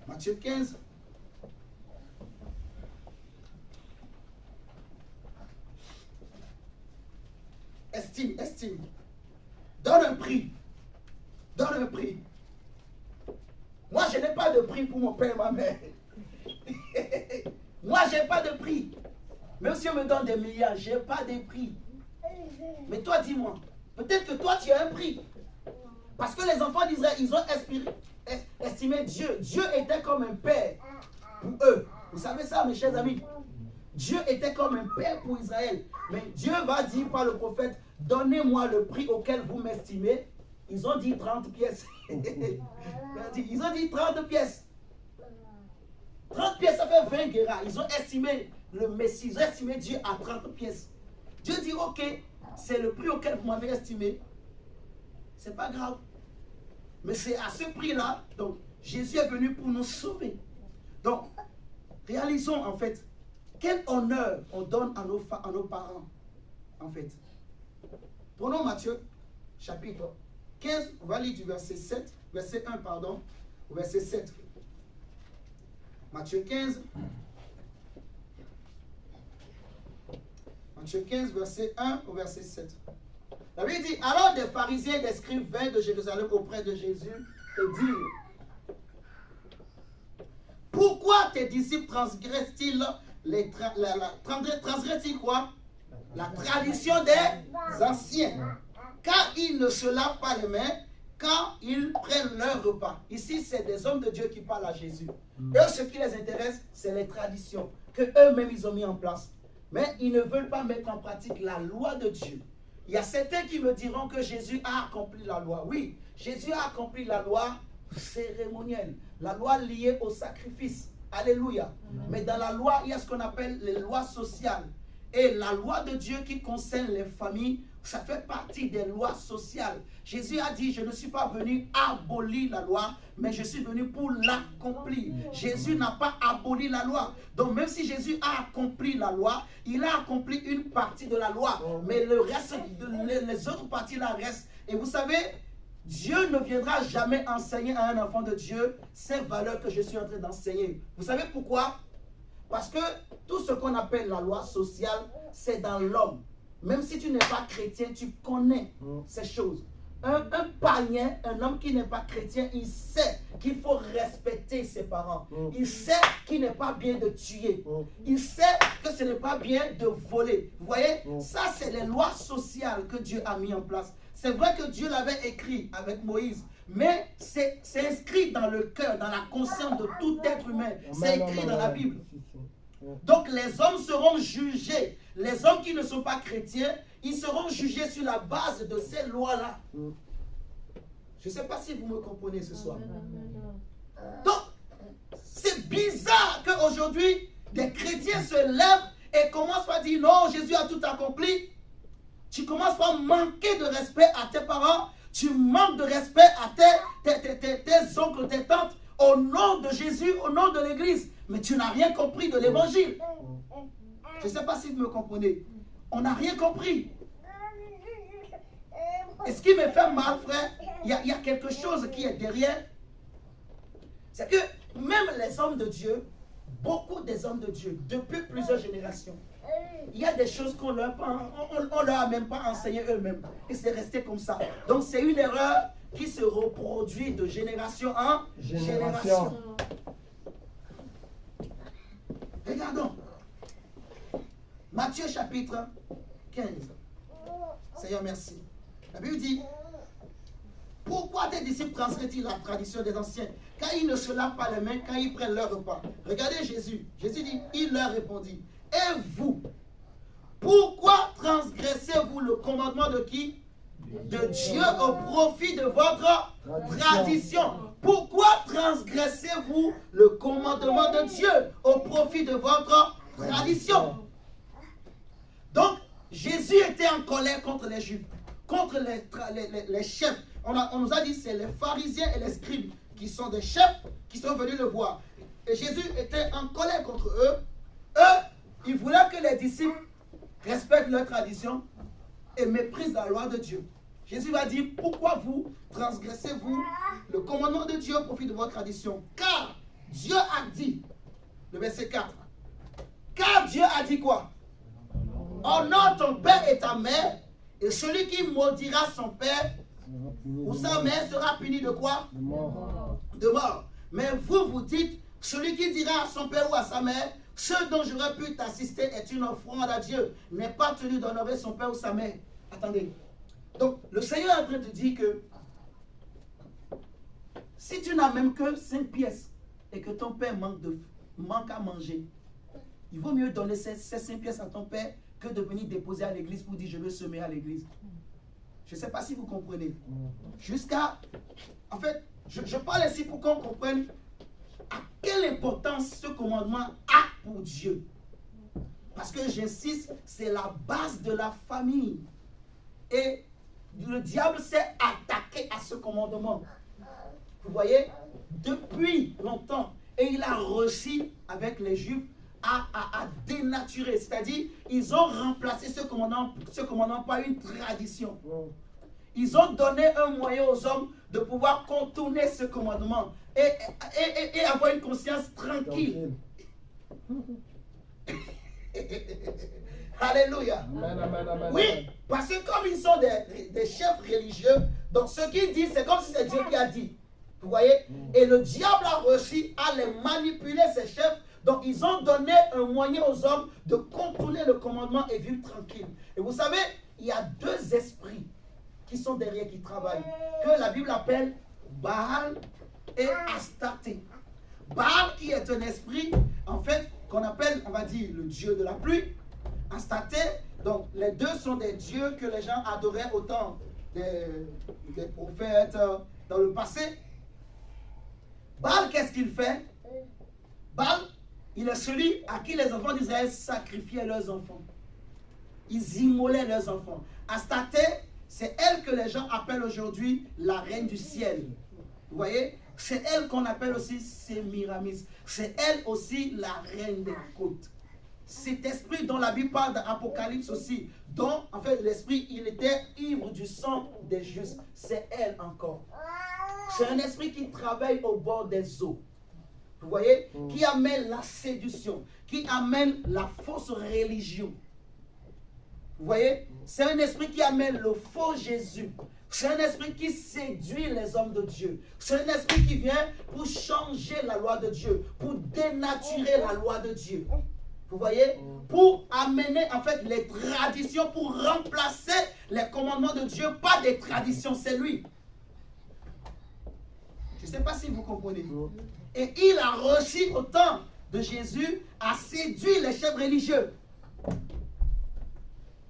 Matthieu 15. Estime. Donne un prix. Donne un prix. Moi, je n'ai pas de prix pour mon père et ma mère. Moi, je n'ai pas de prix. Même si on me donne des milliards, je n'ai pas de prix. Mais toi, dis-moi, peut-être que toi, tu as un prix. Parce que les enfants d'Israël, ils ont estimé Dieu. Dieu était comme un père pour eux. Vous savez ça, mes chers amis? Dieu était comme un père pour Israël. Mais Dieu va dire par le prophète, donnez-moi le prix auquel vous m'estimez. Ils ont dit 30 pièces. Ils ont dit 30 pièces. 30 pièces, ça fait 20 guéras. Ils ont estimé le Messie, ils ont estimé Dieu à 30 pièces. Dieu dit, ok, c'est le prix auquel vous m'avez estimé. C'est pas grave. Mais c'est à ce prix-là, donc Jésus est venu pour nous sauver. Donc, réalisons en fait, quel honneur on donne à nos parents, en fait. Prenons Matthieu, chapitre 15, on va lire du verset 7, verset 1, pardon, au verset 7. Matthieu 15, verset 1 au verset 7. La Bible dit, alors des pharisiens et des scribes vinrent de Jérusalem auprès de Jésus et dirent, pourquoi tes disciples transgressent-ils transgressent-ils quoi? La tradition des anciens. Car ils ne se lavent pas les mains quand ils prennent leur repas. Ici, c'est des hommes de Dieu qui parlent à Jésus. Eux, ce qui les intéresse, c'est les traditions que eux-mêmes ils ont mis en place. Mais ils ne veulent pas mettre en pratique la loi de Dieu. Il y a certains qui me diront que Jésus a accompli la loi. Oui, Jésus a accompli la loi cérémonielle, la loi liée au sacrifice. Alléluia. Mais dans la loi, il y a ce qu'on appelle les lois sociales. Et la loi de Dieu qui concerne les familles, ça fait partie des lois sociales. Jésus a dit, je ne suis pas venu abolir la loi, mais je suis venu pour l'accomplir. Jésus n'a pas aboli la loi. Donc même si Jésus a accompli la loi, il a accompli une partie de la loi. Mais le reste, les autres parties là restent. Et vous savez, Dieu ne viendra jamais enseigner à un enfant de Dieu ces valeurs que je suis en train d'enseigner. Vous savez pourquoi? Parce que tout ce qu'on appelle la loi sociale, c'est dans l'homme. Même si tu n'es pas chrétien, tu connais ces choses. Un païen, un homme qui n'est pas chrétien, il sait qu'il faut respecter ses parents. Il sait qu'il n'est pas bien de tuer. Il sait que ce n'est pas bien de voler. Vous voyez, ça c'est les lois sociales que Dieu a mis en place. C'est vrai que Dieu l'avait écrit avec Moïse, mais c'est inscrit dans le cœur, dans la conscience de tout être humain. C'est écrit dans la Bible. Donc les hommes seront jugés. Les hommes qui ne sont pas chrétiens, ils seront jugés sur la base de ces lois-là. Je ne sais pas si vous me comprenez ce soir. Donc, c'est bizarre qu'aujourd'hui, des chrétiens se lèvent et commencent par dire non, Jésus a tout accompli. Tu commences par manquer de respect à tes parents. Tu manques de respect à tes oncles, tes tantes, au nom de Jésus, au nom de l'Église. Mais tu n'as rien compris de l'Évangile. Je ne sais pas si vous me comprenez. On n'a rien compris. Et ce qui me fait mal, frère, il y a quelque chose qui est derrière. C'est que même les hommes de Dieu, beaucoup des hommes de Dieu, depuis plusieurs générations, il y a des choses qu'on leur a même pas enseigné eux-mêmes. Et c'est resté comme ça. Donc c'est une erreur qui se reproduit de génération en génération. Regardons. Matthieu chapitre 15. Seigneur, merci. La Bible dit, pourquoi tes disciples transgressent-ils la tradition des anciens, car ils ne se lavent pas les mains quand ils prennent leur repas? Regardez Jésus. Jésus dit, il leur répondit, et vous, pourquoi transgressez-vous le commandement de qui? De Dieu au profit de votre tradition. Pourquoi transgressez-vous le commandement de Dieu au profit de votre tradition? Donc, Jésus était en colère contre les Juifs, contre les chefs. On nous a dit c'est les pharisiens et les scribes qui sont des chefs qui sont venus le voir. Et Jésus était en colère contre eux. Eux, ils voulaient que les disciples respectent leur tradition et méprisent la loi de Dieu. Jésus va dire, pourquoi vous transgressez-vous le commandement de Dieu au profit de votre tradition? Car Dieu a dit, le verset 4, car Dieu a dit quoi? Honore ton père et ta mère, et celui qui maudira son père ou sa mère sera puni de quoi? De mort. De mort. Mais vous, vous dites, celui qui dira à son père ou à sa mère, ce dont j'aurais pu t'assister est une offrande à Dieu, n'est pas tenu d'honorer son père ou sa mère. Attendez. Donc, le Seigneur est en train de dire que si tu n'as même que 5 pièces et que ton père manque à manger, il vaut mieux donner ces 5 pièces à ton père que de venir déposer à l'église pour dire je veux semer à l'église. Je ne sais pas si vous comprenez. Jusqu'à... En fait, je parle ici pour qu'on comprenne quelle importance ce commandement a pour Dieu. Parce que j'insiste, c'est la base de la famille. Et le diable s'est attaqué à ce commandement. Vous voyez, depuis longtemps. Et il a réussi avec les Juifs à dénaturer. C'est-à-dire, ils ont remplacé ce commandement par une tradition. Ils ont donné un moyen aux hommes de pouvoir contourner ce commandement et avoir une conscience tranquille. Alléluia. Amen, amen, amen, Oui, amen. parce que comme ils sont des chefs religieux, donc ce qu'ils disent, c'est comme si c'est Dieu qui a dit. Vous voyez? Et le diable a réussi à les manipuler, ces chefs. Donc ils ont donné un moyen aux hommes de contourner le commandement et vivre tranquille. Et vous savez, il y a deux esprits qui sont derrière, qui travaillent, que la Bible appelle Baal et Astarté. Baal qui est un esprit, en fait, qu'on appelle, on va dire, le dieu de la pluie. Astarté, donc les deux sont des dieux que les gens adoraient au temps des prophètes dans le passé. Baal, qu'est-ce qu'il fait? Baal, il est celui à qui les enfants d'Israël sacrifiaient leurs enfants. Ils immolaient leurs enfants. Astarté, c'est elle que les gens appellent aujourd'hui la reine du ciel. Vous voyez? C'est elle qu'on appelle aussi Sémiramis. C'est elle aussi la reine des côtes. Cet esprit dont la Bible parle d'Apocalypse aussi, dont en fait l'esprit, il était ivre du sang des justes. C'est elle encore. C'est un esprit qui travaille au bord des eaux. Vous voyez? Qui amène la séduction, qui amène la fausse religion. Vous voyez? C'est un esprit qui amène le faux Jésus. C'est un esprit qui séduit les hommes de Dieu. C'est un esprit qui vient pour changer la loi de Dieu, pour dénaturer la loi de Dieu. Vous voyez? Pour amener en fait les traditions, pour remplacer les commandements de Dieu par des traditions. C'est lui. Je ne sais pas si vous comprenez. Et il a réussi au temps de Jésus à séduire les chefs religieux.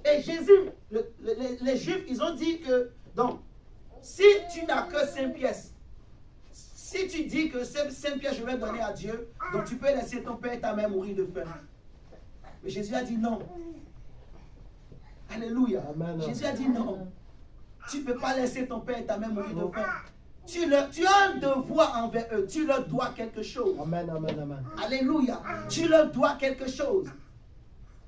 Et Jésus, les Juifs, ils ont dit que, donc, si tu n'as que 5 pièces, si tu dis que ces 5 pièces je vais donner à Dieu, donc tu peux laisser ton père et ta mère mourir de faim. Mais Jésus a dit non. Alléluia. Amen. Jésus a dit non. Tu ne peux pas laisser ton père et ta mère mourir de faim. Tu as un devoir envers eux. Tu leur dois quelque chose. Amen, amen, amen. Alléluia. Tu leur dois quelque chose.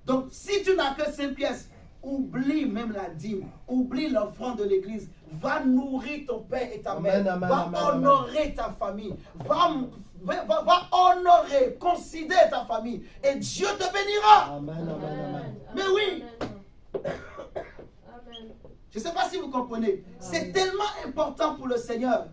Donc, si tu n'as que 5 pièces, oublie même la dîme, oublie l'offrande de l'église, va nourrir ton père et ta mère, va honorer ta famille, va honorer, considérer ta famille, et Dieu te bénira. Amen, amen, amen. Mais oui. Je ne sais pas si vous comprenez. C'est tellement important pour le Seigneur.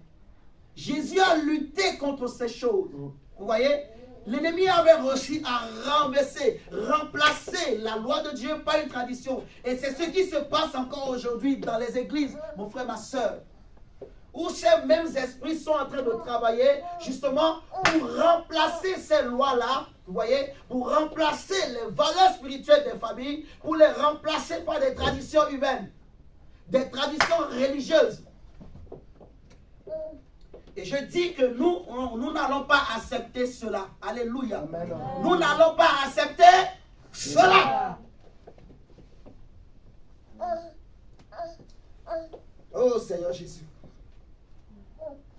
Jésus a lutté contre ces choses. Vous voyez? L'ennemi avait réussi à renverser, remplacer la loi de Dieu par une tradition. Et c'est ce qui se passe encore aujourd'hui dans les églises, mon frère, ma soeur. Où ces mêmes esprits sont en train de travailler justement pour remplacer ces lois-là, vous voyez, pour remplacer les valeurs spirituelles des familles, pour les remplacer par des traditions humaines, des traditions religieuses. Et je dis que nous n'allons pas accepter cela. Alléluia. Amen. Nous n'allons pas accepter cela. Oh Seigneur Jésus.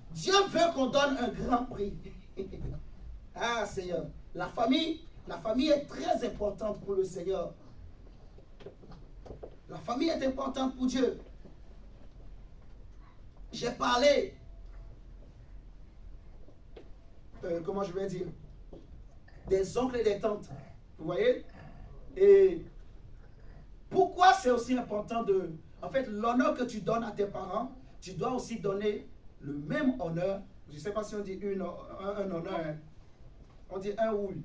Dieu veut qu'on donne un grand prix. Ah Seigneur. La famille est très importante pour le Seigneur. La famille est importante pour Dieu. J'ai parlé, comment je vais dire, des oncles et des tantes. Vous voyez? Et pourquoi c'est aussi important de... En fait, l'honneur que tu donnes à tes parents, tu dois aussi donner le même honneur. Je ne sais pas si on dit un honneur. Hein. On dit un oui.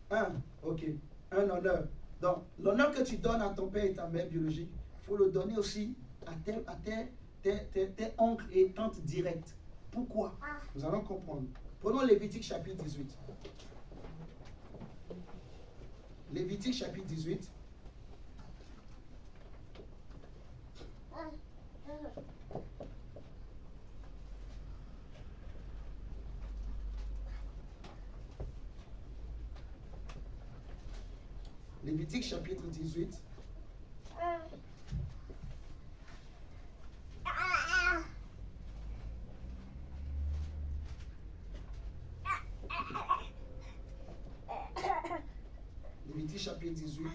Un, ok. Un honneur. Donc, l'honneur que tu donnes à ton père et ta mère biologique, il faut le donner aussi à tes oncles et tantes directes. Pourquoi? Nous allons comprendre. Prenons Lévitique chapitre 18. Lévitique chapitre 18. Lévitique chapitre 18. Lévitique chapitre 18.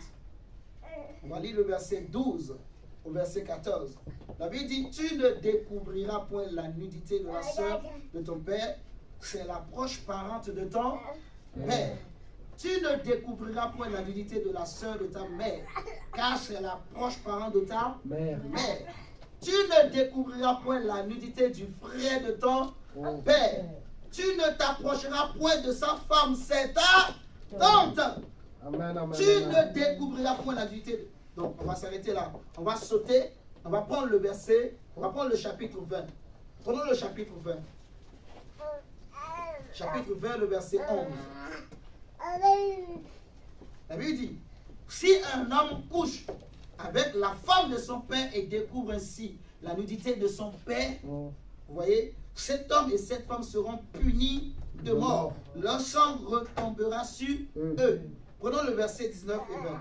On va lire le verset 12 au verset 14. La Bible dit, tu ne découvriras point la nudité de la sœur de ton père, c'est la proche parente de ton père. Tu ne découvriras point la nudité de la sœur de ta mère, car c'est la proche parente de ta mère. Tu ne découvriras point la nudité du frère de ton père. Tu ne t'approcheras point de sa femme, c'est ta tante. Amen, amen, Tu ne découvriras point la nudité. Donc, on va s'arrêter là. On va sauter. On va prendre le verset. On va prendre le chapitre 20. Prenons le chapitre 20. Chapitre 20, le verset 11. La Bible dit, si un homme couche avec la femme de son père et découvre ainsi la nudité de son père, vous voyez, cet homme et cette femme seront punis de mort. Leur sang retombera sur eux. Prenons le verset 19 et 20.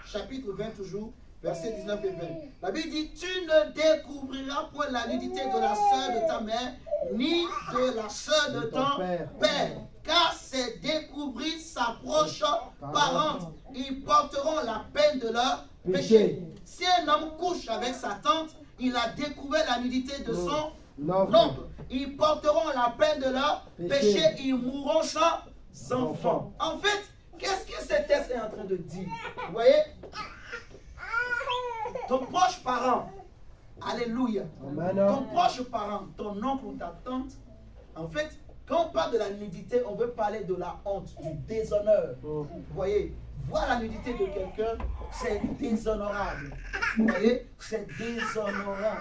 Chapitre 20 toujours, verset 19 et 20. La Bible dit, tu ne découvriras point la nudité de la sœur de ta mère, ni de la sœur de ton père, car c'est découvrir sa proche parente. Ils porteront la peine de leur péché. Si un homme couche avec sa tante, il a découvert la nudité de son oncle. Ils porteront la peine de leur péché. Ils mourront sans enfants. En fait, qu'est-ce que ce texte est en train de dire? Vous voyez? Ton proche parent, alléluia, ton proche parent, ton oncle ou ta tante, en fait, quand on parle de la nudité, on veut parler de la honte, du déshonneur. Vous voyez, voir la nudité de quelqu'un, c'est déshonorable. Vous voyez, c'est déshonorant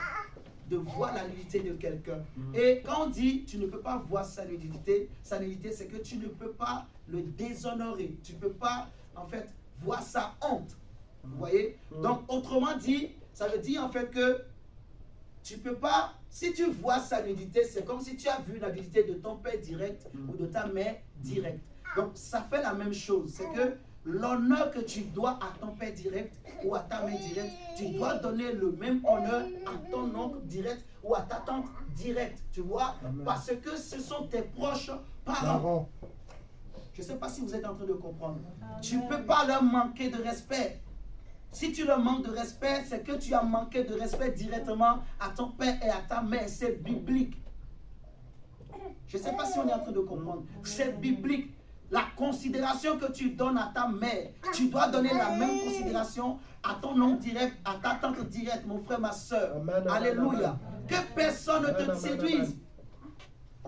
de voir la nudité de quelqu'un. Et quand on dit tu ne peux pas voir sa nudité, c'est que tu ne peux pas le déshonorer. Tu ne peux pas, en fait, voir sa honte. Vous voyez? Donc, autrement dit, ça veut dire en fait que tu ne peux pas, si tu vois sa nudité, c'est comme si tu as vu la nudité de ton père direct ou de ta mère direct. Donc, ça fait la même chose. C'est que l'honneur que tu dois à ton père direct ou à ta mère directe, tu dois donner le même honneur à ton oncle direct ou à ta tante directe. Tu vois? Parce que ce sont tes proches parents. Je ne sais pas si vous êtes en train de comprendre. Tu ne peux pas leur manquer de respect. Si tu leur manques de respect, c'est que tu as manqué de respect directement à ton père et à ta mère. C'est biblique. Je ne sais pas si on est en train de comprendre. C'est biblique. La considération que tu donnes à ta mère, tu dois donner la même considération à ton oncle direct, à ta tante directe, mon frère, ma soeur. Alléluia. Que personne ne te séduise.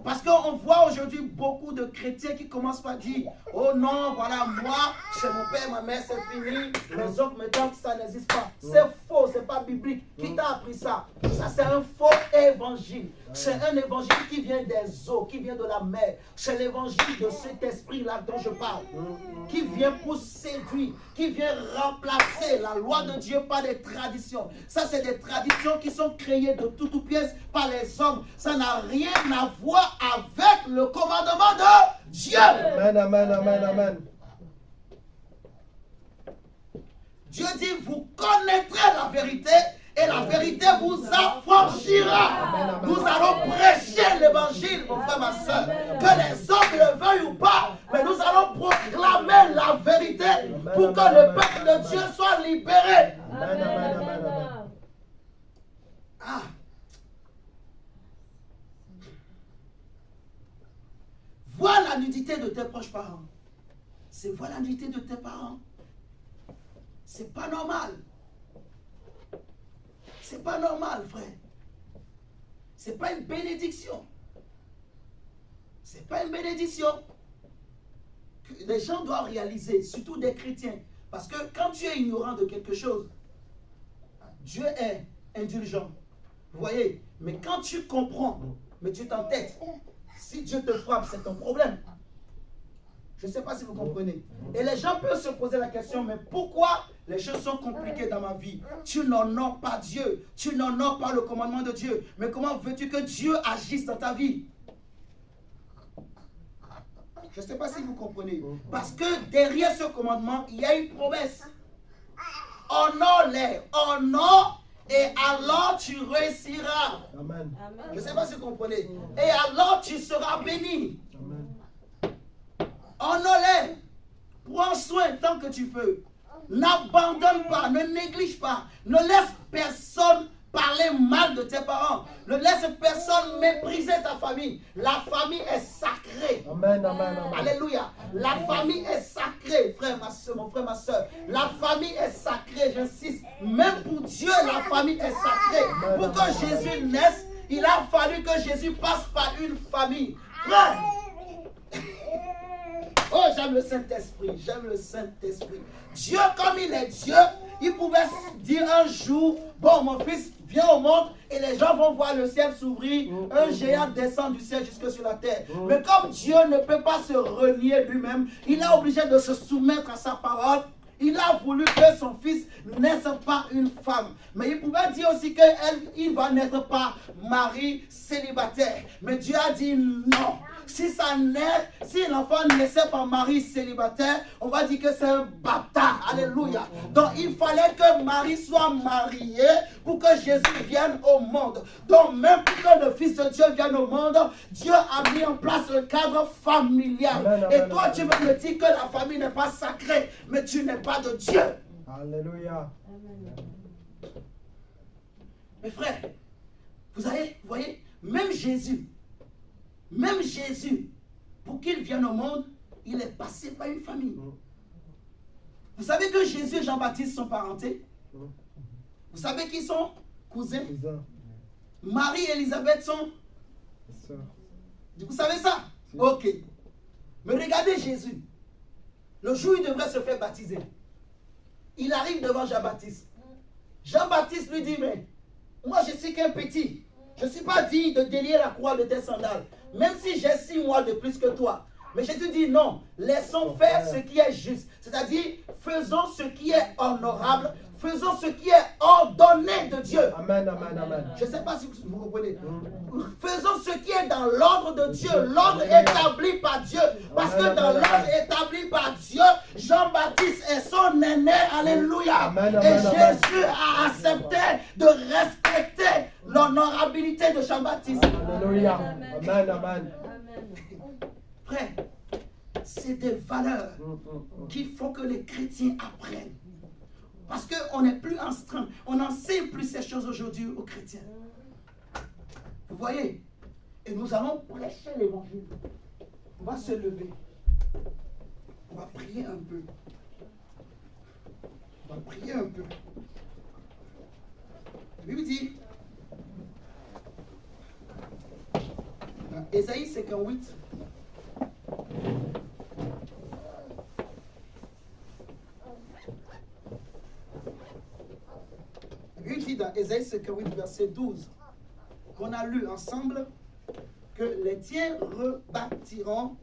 Parce qu'on voit aujourd'hui beaucoup de chrétiens qui commencent par dire, oh non, voilà, moi, chez mon père, ma mère, c'est fini, mes oncles, mes tantes, ça n'existe pas. C'est faux, c'est pas biblique. Qui t'a appris ça? Ça, c'est un faux évangile. C'est un évangile qui vient des eaux, qui vient de la mer. C'est l'évangile de cet esprit-là dont je parle. Qui vient pour séduire, qui vient remplacer la loi de Dieu par des traditions. Ça, c'est des traditions qui sont créées de toutes pièces par les hommes. Ça n'a rien à voir avec le commandement de Dieu. Amen, amen, amen, amen. Dieu dit, vous connaîtrez la vérité et la vérité vous affranchira. Nous allons prêcher l'évangile, mon frère, ma soeur. Que les hommes le veuillent ou pas, mais nous allons proclamer la vérité pour que le peuple de Dieu soit libéré. Amen, amen, amen, amen. Ah. Vois la nudité de tes proches parents. C'est voir la nudité de tes parents. C'est pas normal. C'est pas normal, frère. C'est pas une bénédiction. C'est pas une bénédiction. Les gens doivent réaliser, surtout des chrétiens. Parce que quand tu es ignorant de quelque chose, Dieu est indulgent. Vous voyez? Mais quand tu comprends, mais tu t'entêtes, si Dieu te frappe, c'est ton problème. Je ne sais pas si vous comprenez. Et les gens peuvent se poser la question, mais pourquoi les choses sont compliquées dans ma vie? Tu n'honores pas Dieu. Tu n'honores pas le commandement de Dieu. Mais comment veux-tu que Dieu agisse dans ta vie? Je ne sais pas si vous comprenez. Parce que derrière ce commandement, il y a une promesse. Honore-les, honore, et alors tu réussiras. Amen. Je ne sais pas si vous comprenez. Et alors tu seras béni. Honore-les. Prends soin tant que tu peux. N'abandonne pas, ne néglige pas. Ne laisse personne parler mal de tes parents. Ne laisse personne mépriser ta famille. La famille est sacrée. Amen, amen, amen. Alléluia. La famille est sacrée, frère, ma soeur, mon frère, ma soeur. La famille est sacrée, j'insiste. Même pour Dieu, la famille est sacrée. Pour que Jésus naisse, il a fallu que Jésus passe par une famille. Frère. Oh, j'aime le Saint-Esprit, j'aime le Saint-Esprit. Dieu, comme il est Dieu, il pouvait dire un jour, bon, mon fils, viens au monde et les gens vont voir le ciel s'ouvrir, un géant descend du ciel jusque sur la terre. Mais comme Dieu ne peut pas se renier lui-même, il est obligé de se soumettre à sa parole. Il a voulu que son fils naisse pas une femme. Mais il pouvait dire aussi qu'il va naître par Marie célibataire. Mais Dieu a dit non. Si ça naît, si l'enfant naissait par Marie célibataire, on va dire que c'est un bâtard. Alléluia. Donc il fallait que Marie soit mariée pour que Jésus vienne au monde. Donc même pour que le Fils de Dieu vienne au monde, Dieu a mis en place le cadre familial. Amen, Et amen, toi, amen. tu me dis que la famille n'est pas sacrée, mais tu n'es pas de Dieu. Alléluia. Mes frères, vous voyez, même Jésus, pour qu'il vienne au monde, il est passé par une famille. Vous savez que Jésus et Jean-Baptiste sont parentés? Vous savez qu'ils sont cousins? Marie et Élisabeth sont? Vous savez ça? Ok. Mais regardez Jésus. Le jour où il devrait se faire baptiser, il arrive devant Jean-Baptiste. Jean-Baptiste lui dit, mais moi je suis qu'un petit. Je ne suis pas digne de délier la croix de tes sandales. Même si j'ai 6 mois de plus que toi. Mais Jésus dit non, laissons faire ce qui est juste. C'est-à-dire, faisons ce qui est honorable. Faisons ce qui est ordonné de Dieu. Amen, amen, amen. Je ne sais pas si vous comprenez. Faisons ce qui est dans l'ordre de Dieu. L'ordre établi par Dieu. Parce que dans l'ordre établi par Dieu, Jean-Baptiste est son aîné. Alléluia. Et Jésus a accepté de respecter l'honorabilité de Jean-Baptiste. Alléluia. Amen, amen. Frère, c'est des valeurs qu'il faut que les chrétiens apprennent. Parce qu'on n'est plus instruit. On n'enseigne plus ces choses aujourd'hui aux chrétiens. Vous voyez? Et nous allons prêcher l'évangile. On va se lever. On va prier un peu. On va prier un peu. La Bible dit, dans Ésaïe 58, il dit dans Ésaïe 58, verset 12, qu'on a lu ensemble, que les tiens rebâtiront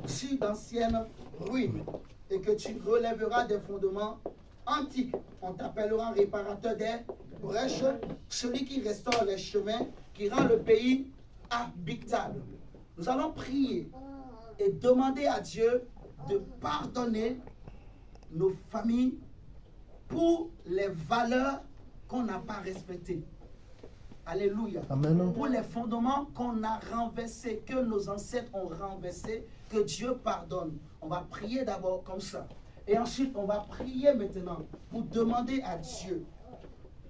sur d'anciennes ruines et que tu relèveras des fondements antiques. On t'appellera réparateur des brèches, celui qui restaure les chemins, qui rend le pays habitable. Nous allons prier et demander à Dieu de pardonner nos familles pour les valeurs qu'on n'a pas respectées. Alléluia. Amen. Pour les fondements qu'on a renversés, que nos ancêtres ont renversés, que Dieu pardonne. On va prier d'abord comme ça. Et ensuite, on va prier maintenant pour demander à Dieu.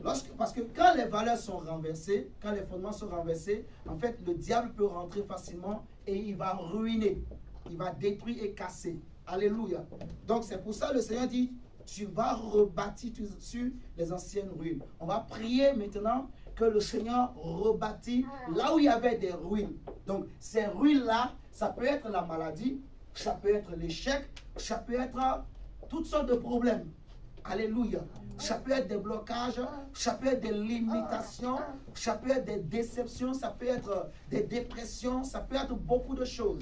Parce que quand les valeurs sont renversées, quand les fondements sont renversés, en fait, le diable peut rentrer facilement et il va ruiner. Il va détruire et casser. Alléluia. Donc, c'est pour ça que le Seigneur dit, tu vas rebâtir sur les anciennes ruines. On va prier maintenant que le Seigneur rebâtit là où il y avait des ruines. Donc, ces ruines-là, ça peut être la maladie, ça peut être l'échec, ça peut être toutes sortes de problèmes. Alléluia. Ça peut être des blocages, ça peut être des limitations, ça peut être des déceptions, ça peut être des dépressions, ça peut être beaucoup de choses.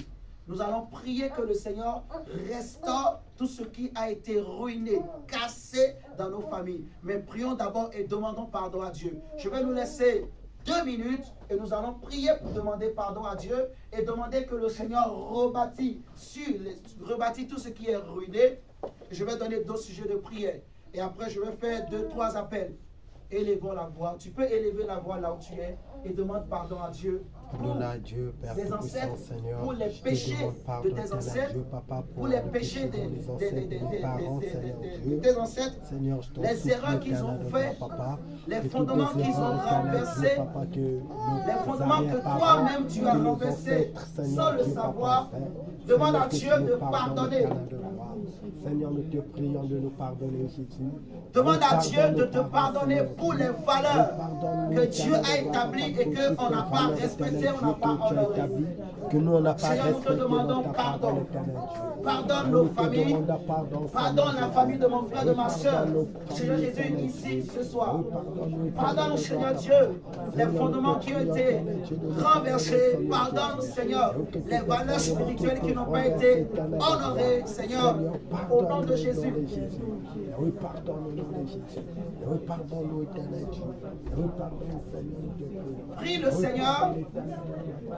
Nous allons prier que le Seigneur restaure tout ce qui a été ruiné, cassé dans nos familles. Mais prions d'abord et demandons pardon à Dieu. Je vais nous laisser 2 minutes et nous allons prier pour demander pardon à Dieu et demander que le Seigneur rebâtit tout ce qui est ruiné. Je vais donner 2 sujets de prière et après je vais faire 2-3 appels. Élevons la voix. Tu peux élever la voix là où tu es et demande pardon à Dieu pour tes ancêtres, pour les péchés de tes ancêtres, pour les péchés de tes ancêtres, les erreurs qu'ils ont faites, les fondements qu'ils ont renversés, les fondements que toi-même tu as renversés sans le savoir. Demande à Dieu de pardonner. Seigneur, nous te prions de nous pardonner, Jésus. Demande à Dieu de te pardonner pour les valeurs que Dieu a établies et qu'on n'a pas respectées, on n'a pas honorées. Que nous, on n'a pas Seigneur, nous te demandons pardon. Pardonne nos familles. Pardonne la famille de mon frère, de ma soeur. Seigneur Jésus, ici ce soir. Pardonne, Seigneur Dieu, les fondements qui ont été renversés. Pardonne, Seigneur, les valeurs spirituelles qui n'ont pas été honorées, Seigneur, au nom de Jésus. Oui, pardonne au nom de Jésus. Oui, pardonne-nous, éternel Dieu. Oui, pardonne, Seigneur Dieu. Prie le Seigneur.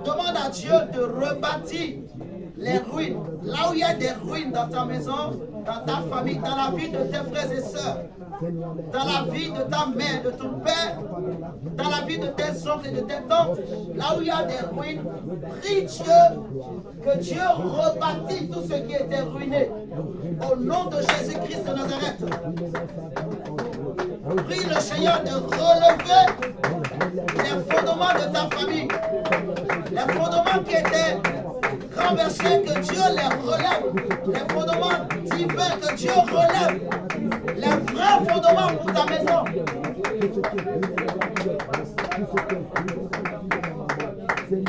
Demande à Dieu de rebâtir les ruines. Là où il y a des ruines dans ta maison, dans ta famille, dans la vie de tes frères et sœurs, dans la vie de ta mère, de ton père, dans la vie de tes oncles et de tes tantes, là où il y a des ruines, prie Dieu, que Dieu rebâtisse tout ce qui était ruiné. Au nom de Jésus-Christ de Nazareth. Prie le Seigneur de relever les fondements de ta famille. Les fondements qui étaient renversés, que Dieu les relève. Les fondements divins, que Dieu relève. Les vrais fondements pour ta maison.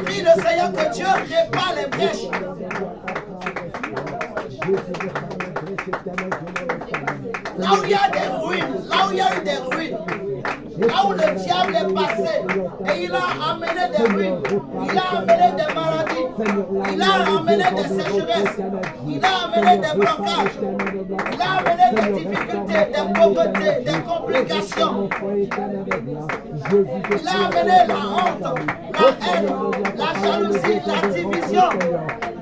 Prie le Seigneur que Dieu répare les brèches. Là où il y a des ruines, là où il y a eu des ruines, là où le diable est passé et il a amené des ruines, il a amené des maladies, il a amené des sécheresses, il a amené des blocages, il a amené des difficultés, des pauvretés, des complications, il a amené la honte, la haine, la jalousie, la division.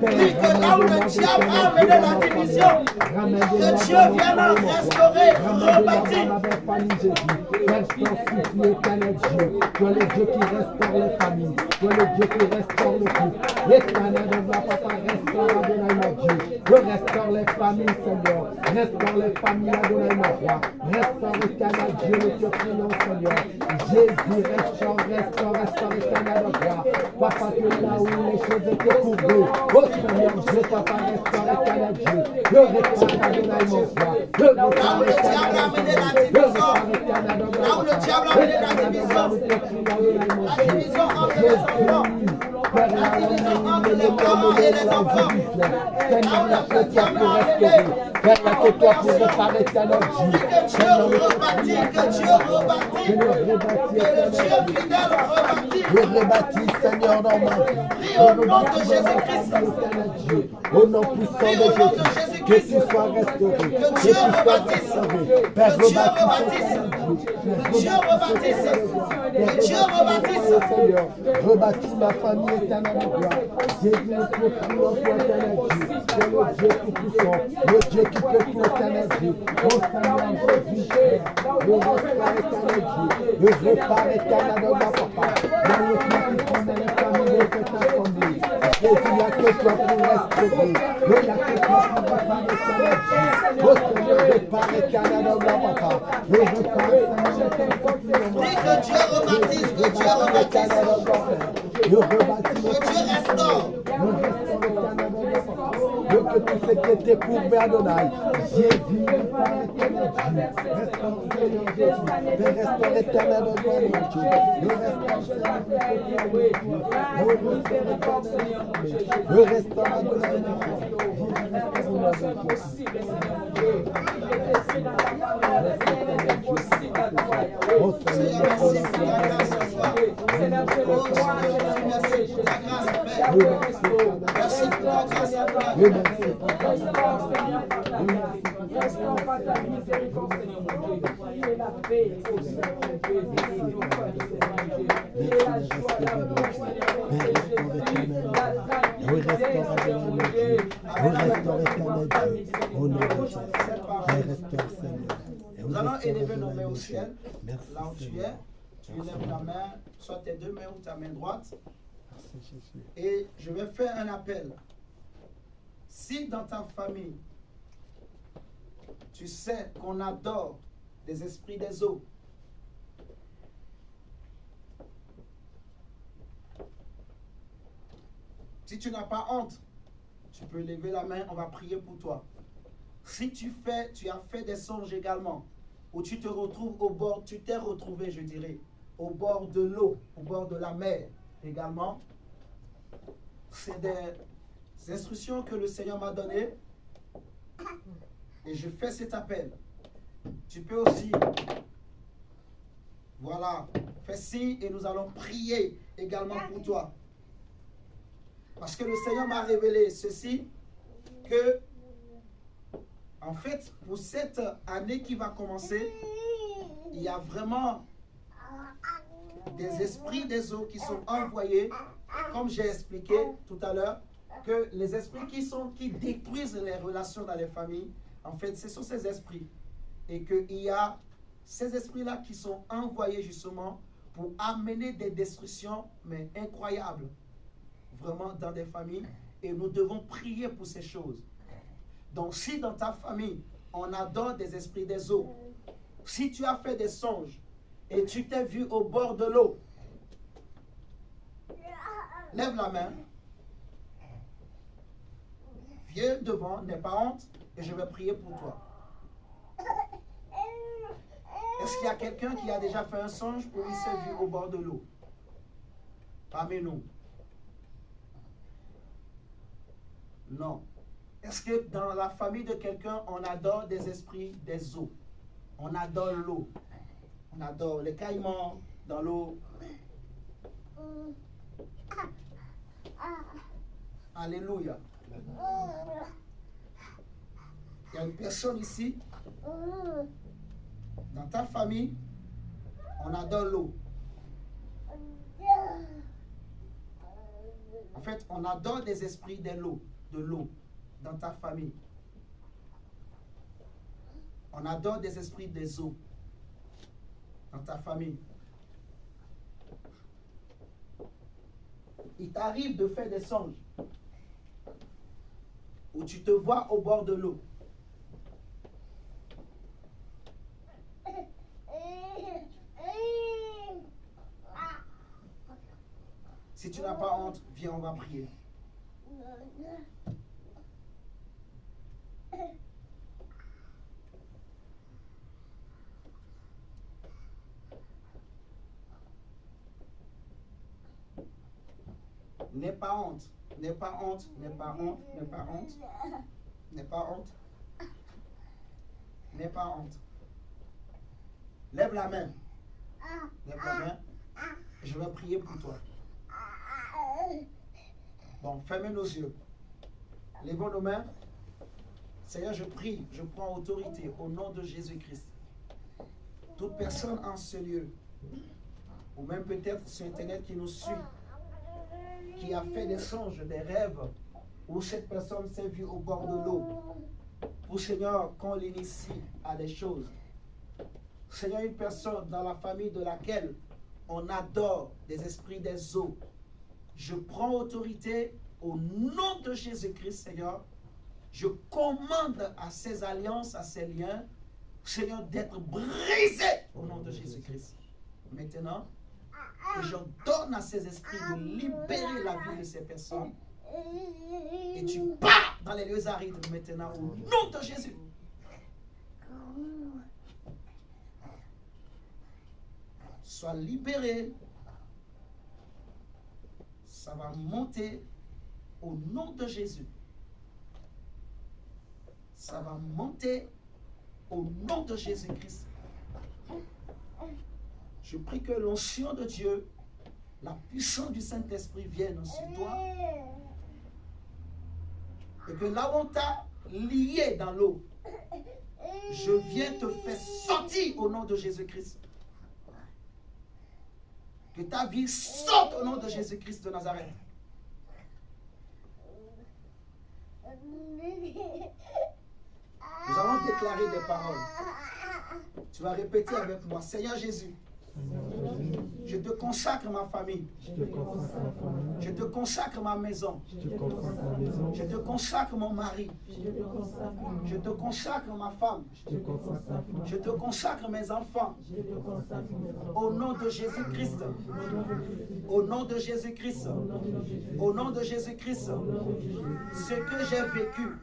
Prie que là où le diable a amené la division, que Dieu vienne en restaurer, rebâtir. Toi le Dieu qui restaure les familles, toi le Dieu qui restaure le couple. L'éternel de la papa restaure Adonai mon Dieu. Restaure les familles, Seigneur. Restaure les familles, Adonai mon roi. Restaure l'éternel Dieu, nous te prions, Seigneur. Jésus, restaure l'éternel de roi. Papa, que là où les choses étaient courbées, oh Seigneur Dieu, papa, restaure l'éternel Dieu. Le restaure Adonai mon roi. Le restaure l'éternel Dieu. Le restaure l'éternel de roi. Là où le diable a amené la division entre les enfants, la division entre les parents et les enfants. Seigneur, il n'y a que toi pour restaurer. Il n'y a que toi pour réparer, Seigneur Dieu. Que Dieu rebâtit, que Dieu rebâtit, que le Dieu fidèle rebâtit. Je rebâtis, Seigneur, dans ma vie. Prie au nom de Jésus-Christ. Au nom puissant de Jésus, que tu sois restauré, que tu sois restauré. Père, Que Dieu rebâtisse, que Dieu rebâtisse, que Dieu rebâtisse. Seigneur, rebâtis ma famille éternelle de gloire. Jésus, nous te prions, toi, éternel Dieu. C'est le Dieu tout-puissant, le Dieu qui peut tout, éternel Dieu. Oh Seigneur Jésus, le restaure éternel Dieu, le répare éternel de ma papa. Dans le temps qui connaît les familles de cette assemblée. Jésus, il n'y a que toi pour restaurer. Il n'y a que toi pour réparer éternel Dieu. Oh Seigneur, répare éternel de ma papa. Le répare Seigneur éternel Dieu. Prie que Dieu rebâtisse, que Dieu rebâtisse, Le rebâtis, que Dieu restaure. que tout ce qui était courbé Adonai, Jésus, restaure éternel Dieu, restaure Seigneur Jésus, restaure éternel de gloire mon Dieu, le restaure Adonai mon oh Seigneur, merci pour ta grâce ce soir. Merci pour ta grâce, Père. Merci pour ta grâce, Père. et la joie, l'amour, Seigneur, de Jésus, la santé, Nous allons élever nos mains au ciel. Là où tu es, tu lèves ta main, soit tes deux mains ou ta main droite. Et je vais faire un appel. Si dans ta famille, tu sais qu'on adore les esprits des eaux, si tu n'as pas honte, tu peux lever la main, on va prier pour toi. Si tu as fait des songes également, où tu te retrouves au bord, tu t'es retrouvé, je dirais, au bord de l'eau, au bord de la mer également, c'est des instructions que le Seigneur m'a données et je fais cet appel. Tu peux aussi, voilà, fais signe et nous allons prier également pour toi. Parce que le Seigneur m'a révélé ceci, que en fait, pour cette année qui va commencer, il y a vraiment des esprits des eaux qui sont envoyés, comme j'ai expliqué tout à l'heure, que les esprits qui détruisent les relations dans les familles, en fait, ce sont ces esprits. Et qu'il y a ces esprits-là qui sont envoyés justement pour amener des destructions, mais incroyables, vraiment dans des familles. Et nous devons prier pour ces choses. Donc, si dans ta famille, on adore des esprits des eaux, si tu as fait des songes et tu t'es vu au bord de l'eau, lève la main, viens devant, n'aie pas honte, et je vais prier pour toi. Est-ce qu'il y a quelqu'un qui a déjà fait un songe où il s'est vu au bord de l'eau? Parmi nous. Non. Est-ce que dans la famille de quelqu'un, on adore des esprits des eaux? On adore l'eau. On adore les caïmans dans l'eau. Alléluia. Il y a une personne ici, dans ta famille, on adore l'eau. En fait, on adore des esprits de l'eau dans ta famille. On adore des esprits des eaux dans ta famille. Il t'arrive de faire des songes où tu te vois au bord de l'eau. Si tu n'as pas honte, viens, on va prier. N'aie pas honte, n'aie pas honte, n'aie pas honte, n'aie pas honte, n'aie pas honte, n'aie pas honte. Lève la main, lève la main, je vais prier pour toi. Bon, fermez nos yeux. Lèvons nos mains. Seigneur, je prie, je prends autorité au nom de Jésus-Christ. Toute personne en ce lieu, ou même peut-être sur Internet qui nous suit, qui a fait des songes, des rêves, où cette personne s'est vue au bord de l'eau, pour Seigneur, qu'on l'initie à des choses. Seigneur, une personne dans la famille de laquelle on adore des esprits des eaux, je prends autorité au nom de Jésus-Christ, Seigneur. Je commande à ces alliances, à ces liens, Seigneur, d'être brisés au nom de Jésus-Christ. Maintenant, je donne à ces esprits de libérer la vie de ces personnes. Et tu pars dans les lieux arides maintenant au nom de Jésus. Sois libéré. Ça va monter au nom de Jésus. Ça va monter au nom de Jésus-Christ. Je prie que l'onction de Dieu, la puissance du Saint-Esprit vienne sur toi. Et que là où on t'a lié dans l'eau, je viens te faire sortir au nom de Jésus-Christ. Que ta vie sorte au nom de Jésus-Christ de Nazareth. Nous allons déclarer des paroles. Tu vas répéter avec moi. Seigneur Jésus, je te consacre ma famille. Je te consacre ma maison. Je te consacre mon mari. Je te consacre ma femme. Je te consacre mes enfants. Au nom de Jésus-Christ. Au nom de Jésus-Christ. Au nom de Jésus-Christ. Ce que j'ai vécu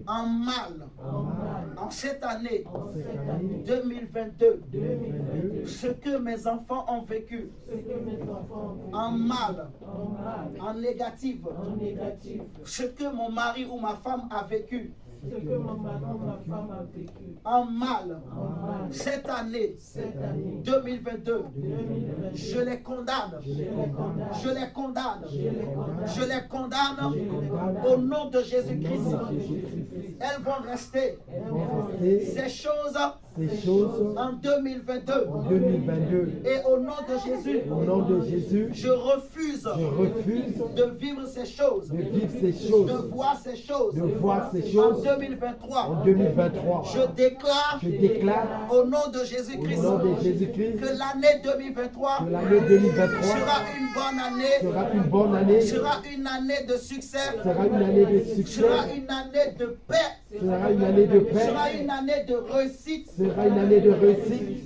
en mal en cette année 2022. Ce que mes enfants ont vécu en mal, en négatif, ce que mon mari ou ma femme a vécu en mal cette année 2022, je les condamne, je les condamne, je les condamne au nom de Jésus-Christ. Elles vont rester ces choses en 2022. Et au nom de Jésus, je refuse de vivre ces choses, de voir ces choses en 2023. Je déclare au nom de Jésus-Christ que l'année 2023 sera une bonne année, sera une année de succès, sera une année de paix, sera une année de réussite,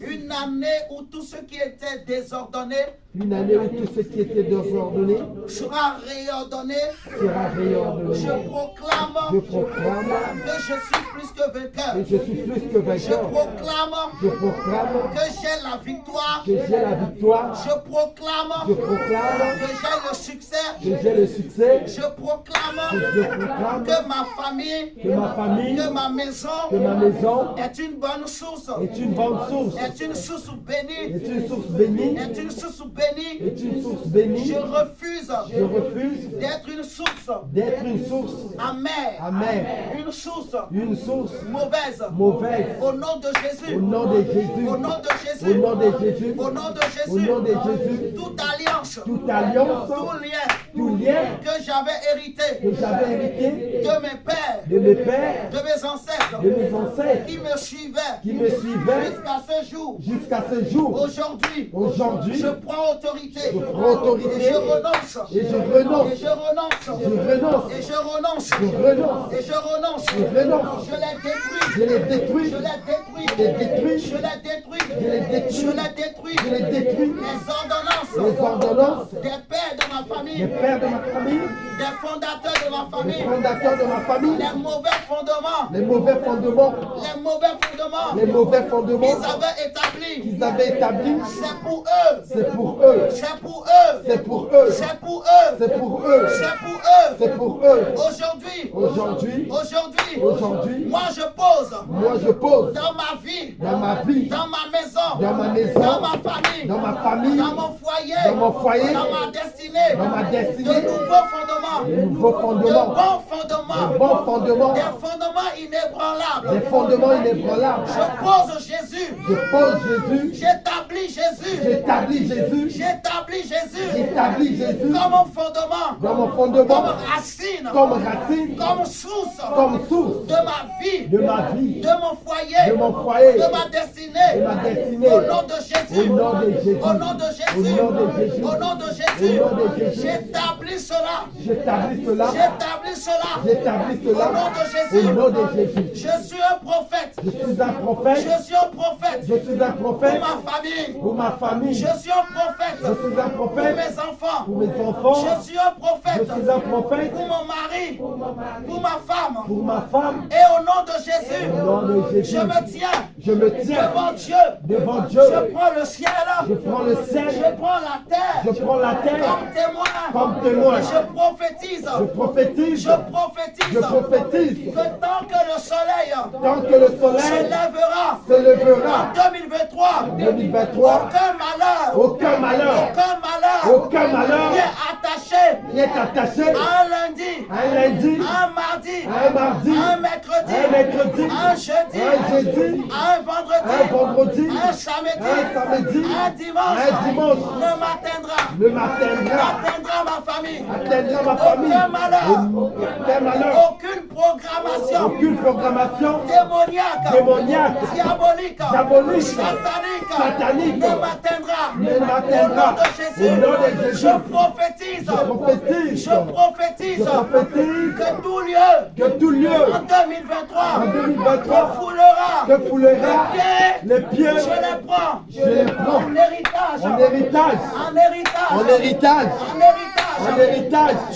une année où tout ce qui était désordonné sera réordonné. Je proclame que je suis plus que vainqueur. Je proclame que j'ai la victoire. Je proclame que j'ai le succès. Je proclame que ma famille, que ma maison est une bonne source. Est une source bénie. Est une source bénie. Je refuse d'être une source amère. Une source mauvaise. Au nom de Jésus. Au nom de Jésus. Toute alliance. Tout lien que j'avais hérité de mes pères, de mes ancêtres, qui me suivaient jusqu'à ce jour. Aujourd'hui, je prends autorité. Et je renonce. Je les détruis. Les ordonnances des pères de ma famille, des fondateurs de ma famille, les mauvais fondements qu'ils avaient établis, c'est pour eux. Aujourd'hui, moi je pose dans ma vie, dans ma maison, dans ma famille, dans mon foyer, dans ma destinée, de nouveaux fondements, des fondements inébranlables. Je pose Jésus, j'établis Jésus comme fondement, comme racine, comme source de ma vie, de mon foyer, de ma destinée. Au nom de Jésus, j'établis cela. Au nom de Jésus. Je suis un prophète. Pour ma famille. Je suis un prophète. Pour mes enfants. Je suis un prophète. Pour mon mari. Pour ma femme. Et au nom de Jésus. Je me tiens devant Dieu. Je prends le ciel. Je prends la terre. Comme témoin. Je prophétise. Que tant que le soleil se lèvera en 2023, aucun malheur qui est attaché à un lundi, un lundi, un mardi, un mardi, un mercredi, un mercredi, un jeudi, un jeudi, un vendredi, un un samedi, un un dimanche, ne m'atteindra ma famille, atteindra ma famille, aucun malheur, aucun malheur, aucune programmation démoniaque, diabolique, satanique, ne m'atteindra. Au nom de Jésus, je prophétise que tout lieu en 2023 que foulera les pieds, je les prends en héritage,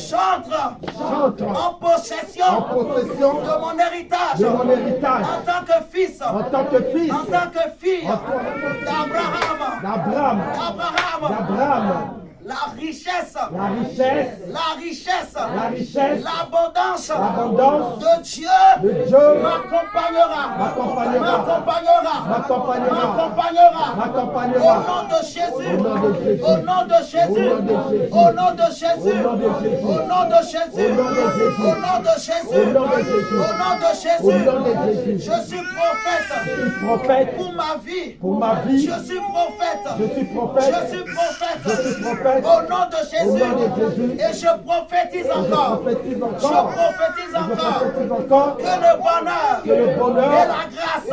j'entre en possession de mon héritage en tant que fils, en tant que fille d'Abraham. La richesse, l'abondance de Dieu m'accompagnera. Au nom de Jésus, au nom de Jésus, au nom de Jésus, au nom de Jésus, au nom de Jésus, au nom de Jésus, au nom de Jésus, je suis prophète pour ma vie, je suis prophète, au nom de Jésus, et je prophétise encore, que le bonheur et la grâce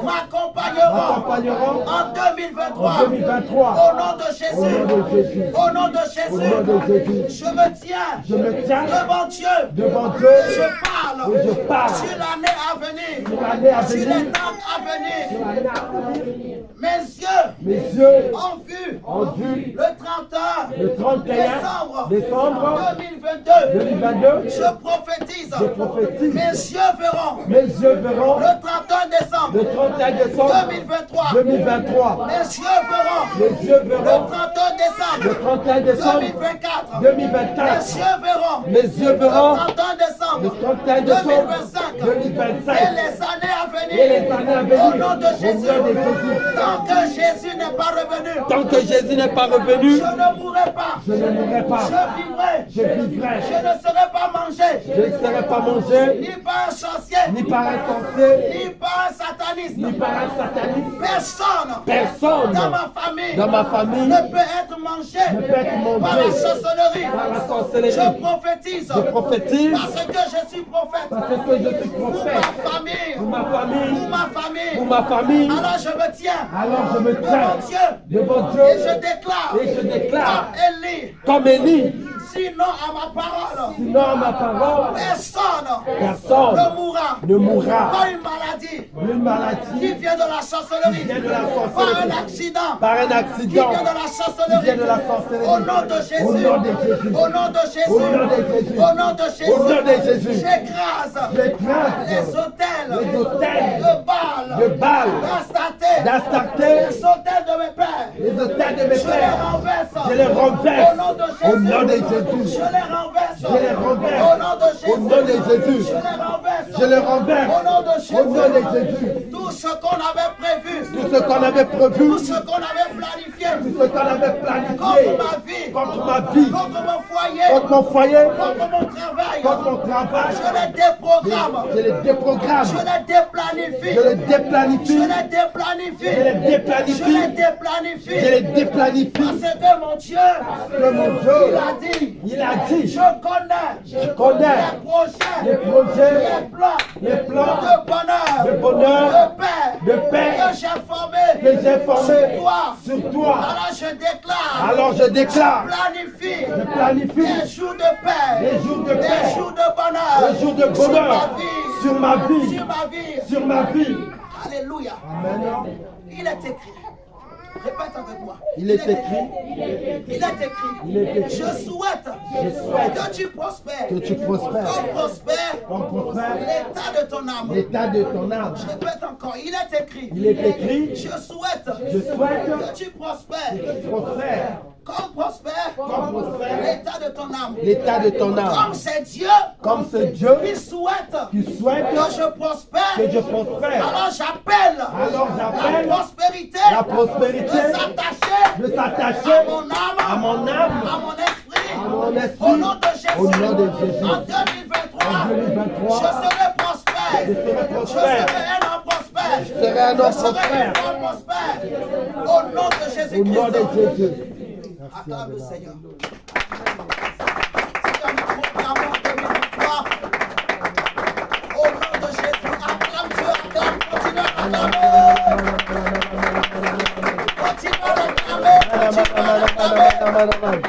m'accompagneront en 2023. Au nom de Jésus, au nom de Jésus, je me tiens devant Dieu, et je parle sur l'année à venir, sur les temps à venir. Mes yeux ont vu le 31 décembre 2022. Je prophétise. Mes yeux verront le 31 décembre 2023. Mes yeux verront le 31 décembre 2024. Mes yeux verront le 31 décembre 2025. Et les années à venir. Au nom de Jésus. Tant que Jésus n'est pas revenu, je ne mourrai pas. Je vivrai. Je ne serai pas mangé. Ni par un sorcier. Ni par un sataniste. Personne dans ma famille ne peut être mangé par la sorcellerie. Je prophétise. Parce que je suis prophète. Pour ma famille. Alors je me tiens devant Dieu. Et je déclare comme Élie. Sinon à ma parole, personne ne mourra. Pas une maladie qui vient de la sorcellerie. Par un accident qui vient de la sorcellerie. Au nom de Jésus. Au nom de Jésus. J'écrase les hôtels de Baal, d'Astarté, les hôtels de mes pères. Je les renverse. Au nom de Jésus. Je les renverse. Au nom de Jésus. Je les renverse. Au nom de Jésus. Tout ce qu'on avait prévu. Tout ce qu'on avait planifié. Contre ma vie. Contre mon foyer. Contre mon travail. Je les déprogramme. Je les déplanifie. Parce que mon Dieu, il a dit, je connais les projets, les plans de bonheur, de paix que j'ai formés sur toi. Alors je déclare, je planifie les jours de paix, les jours de bonheur sur ma vie. Alléluia. Amen. Il est écrit. Répète avec moi. Il est écrit. Je souhaite que tu prospères. Comme prospère l'état de ton âme. Je répète encore. Il est écrit. Je souhaite que tu prospères. Comme prospère l'état de ton âme. Comme c'est Dieu qui souhaite que je prospère. Alors j'appelle la prospérité de s'attacher à mon âme, à mon esprit, mon esprit. Au nom de Jésus. Au nom de Jésus. En 2023. En 2023. Je serai prospère. Je serai prospère. Je serai un homme prospère. Je serai un homme Je serai prospère. une femme prospère. Au nom de Jésus-Christ. Au nom de Jésus. Acclame le Seigneur. C'est un programme en 2023. Au nom de Jésus, acclame Dieu, acclame, continue à acclamer. Continue à l'acclamer, continue à l'acclamer.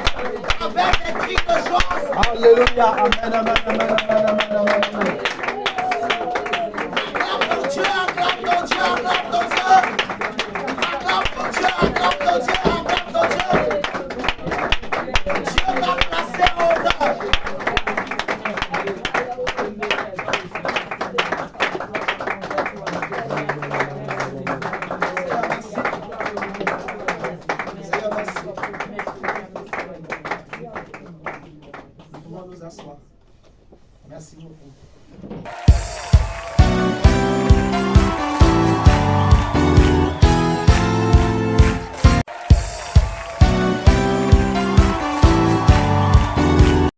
Avec des cris de joie. Alléluia. Amen, amen, amen, amen, amen, amen, amen. Acclame ton Dieu, acclame ton Dieu, acclame ton Dieu. Acclame ton Dieu, acclame ton Dieu, acclame ton Dieu. Dieu t'a placé au haut. Nous pouvons nous asseoir. Merci beaucoup.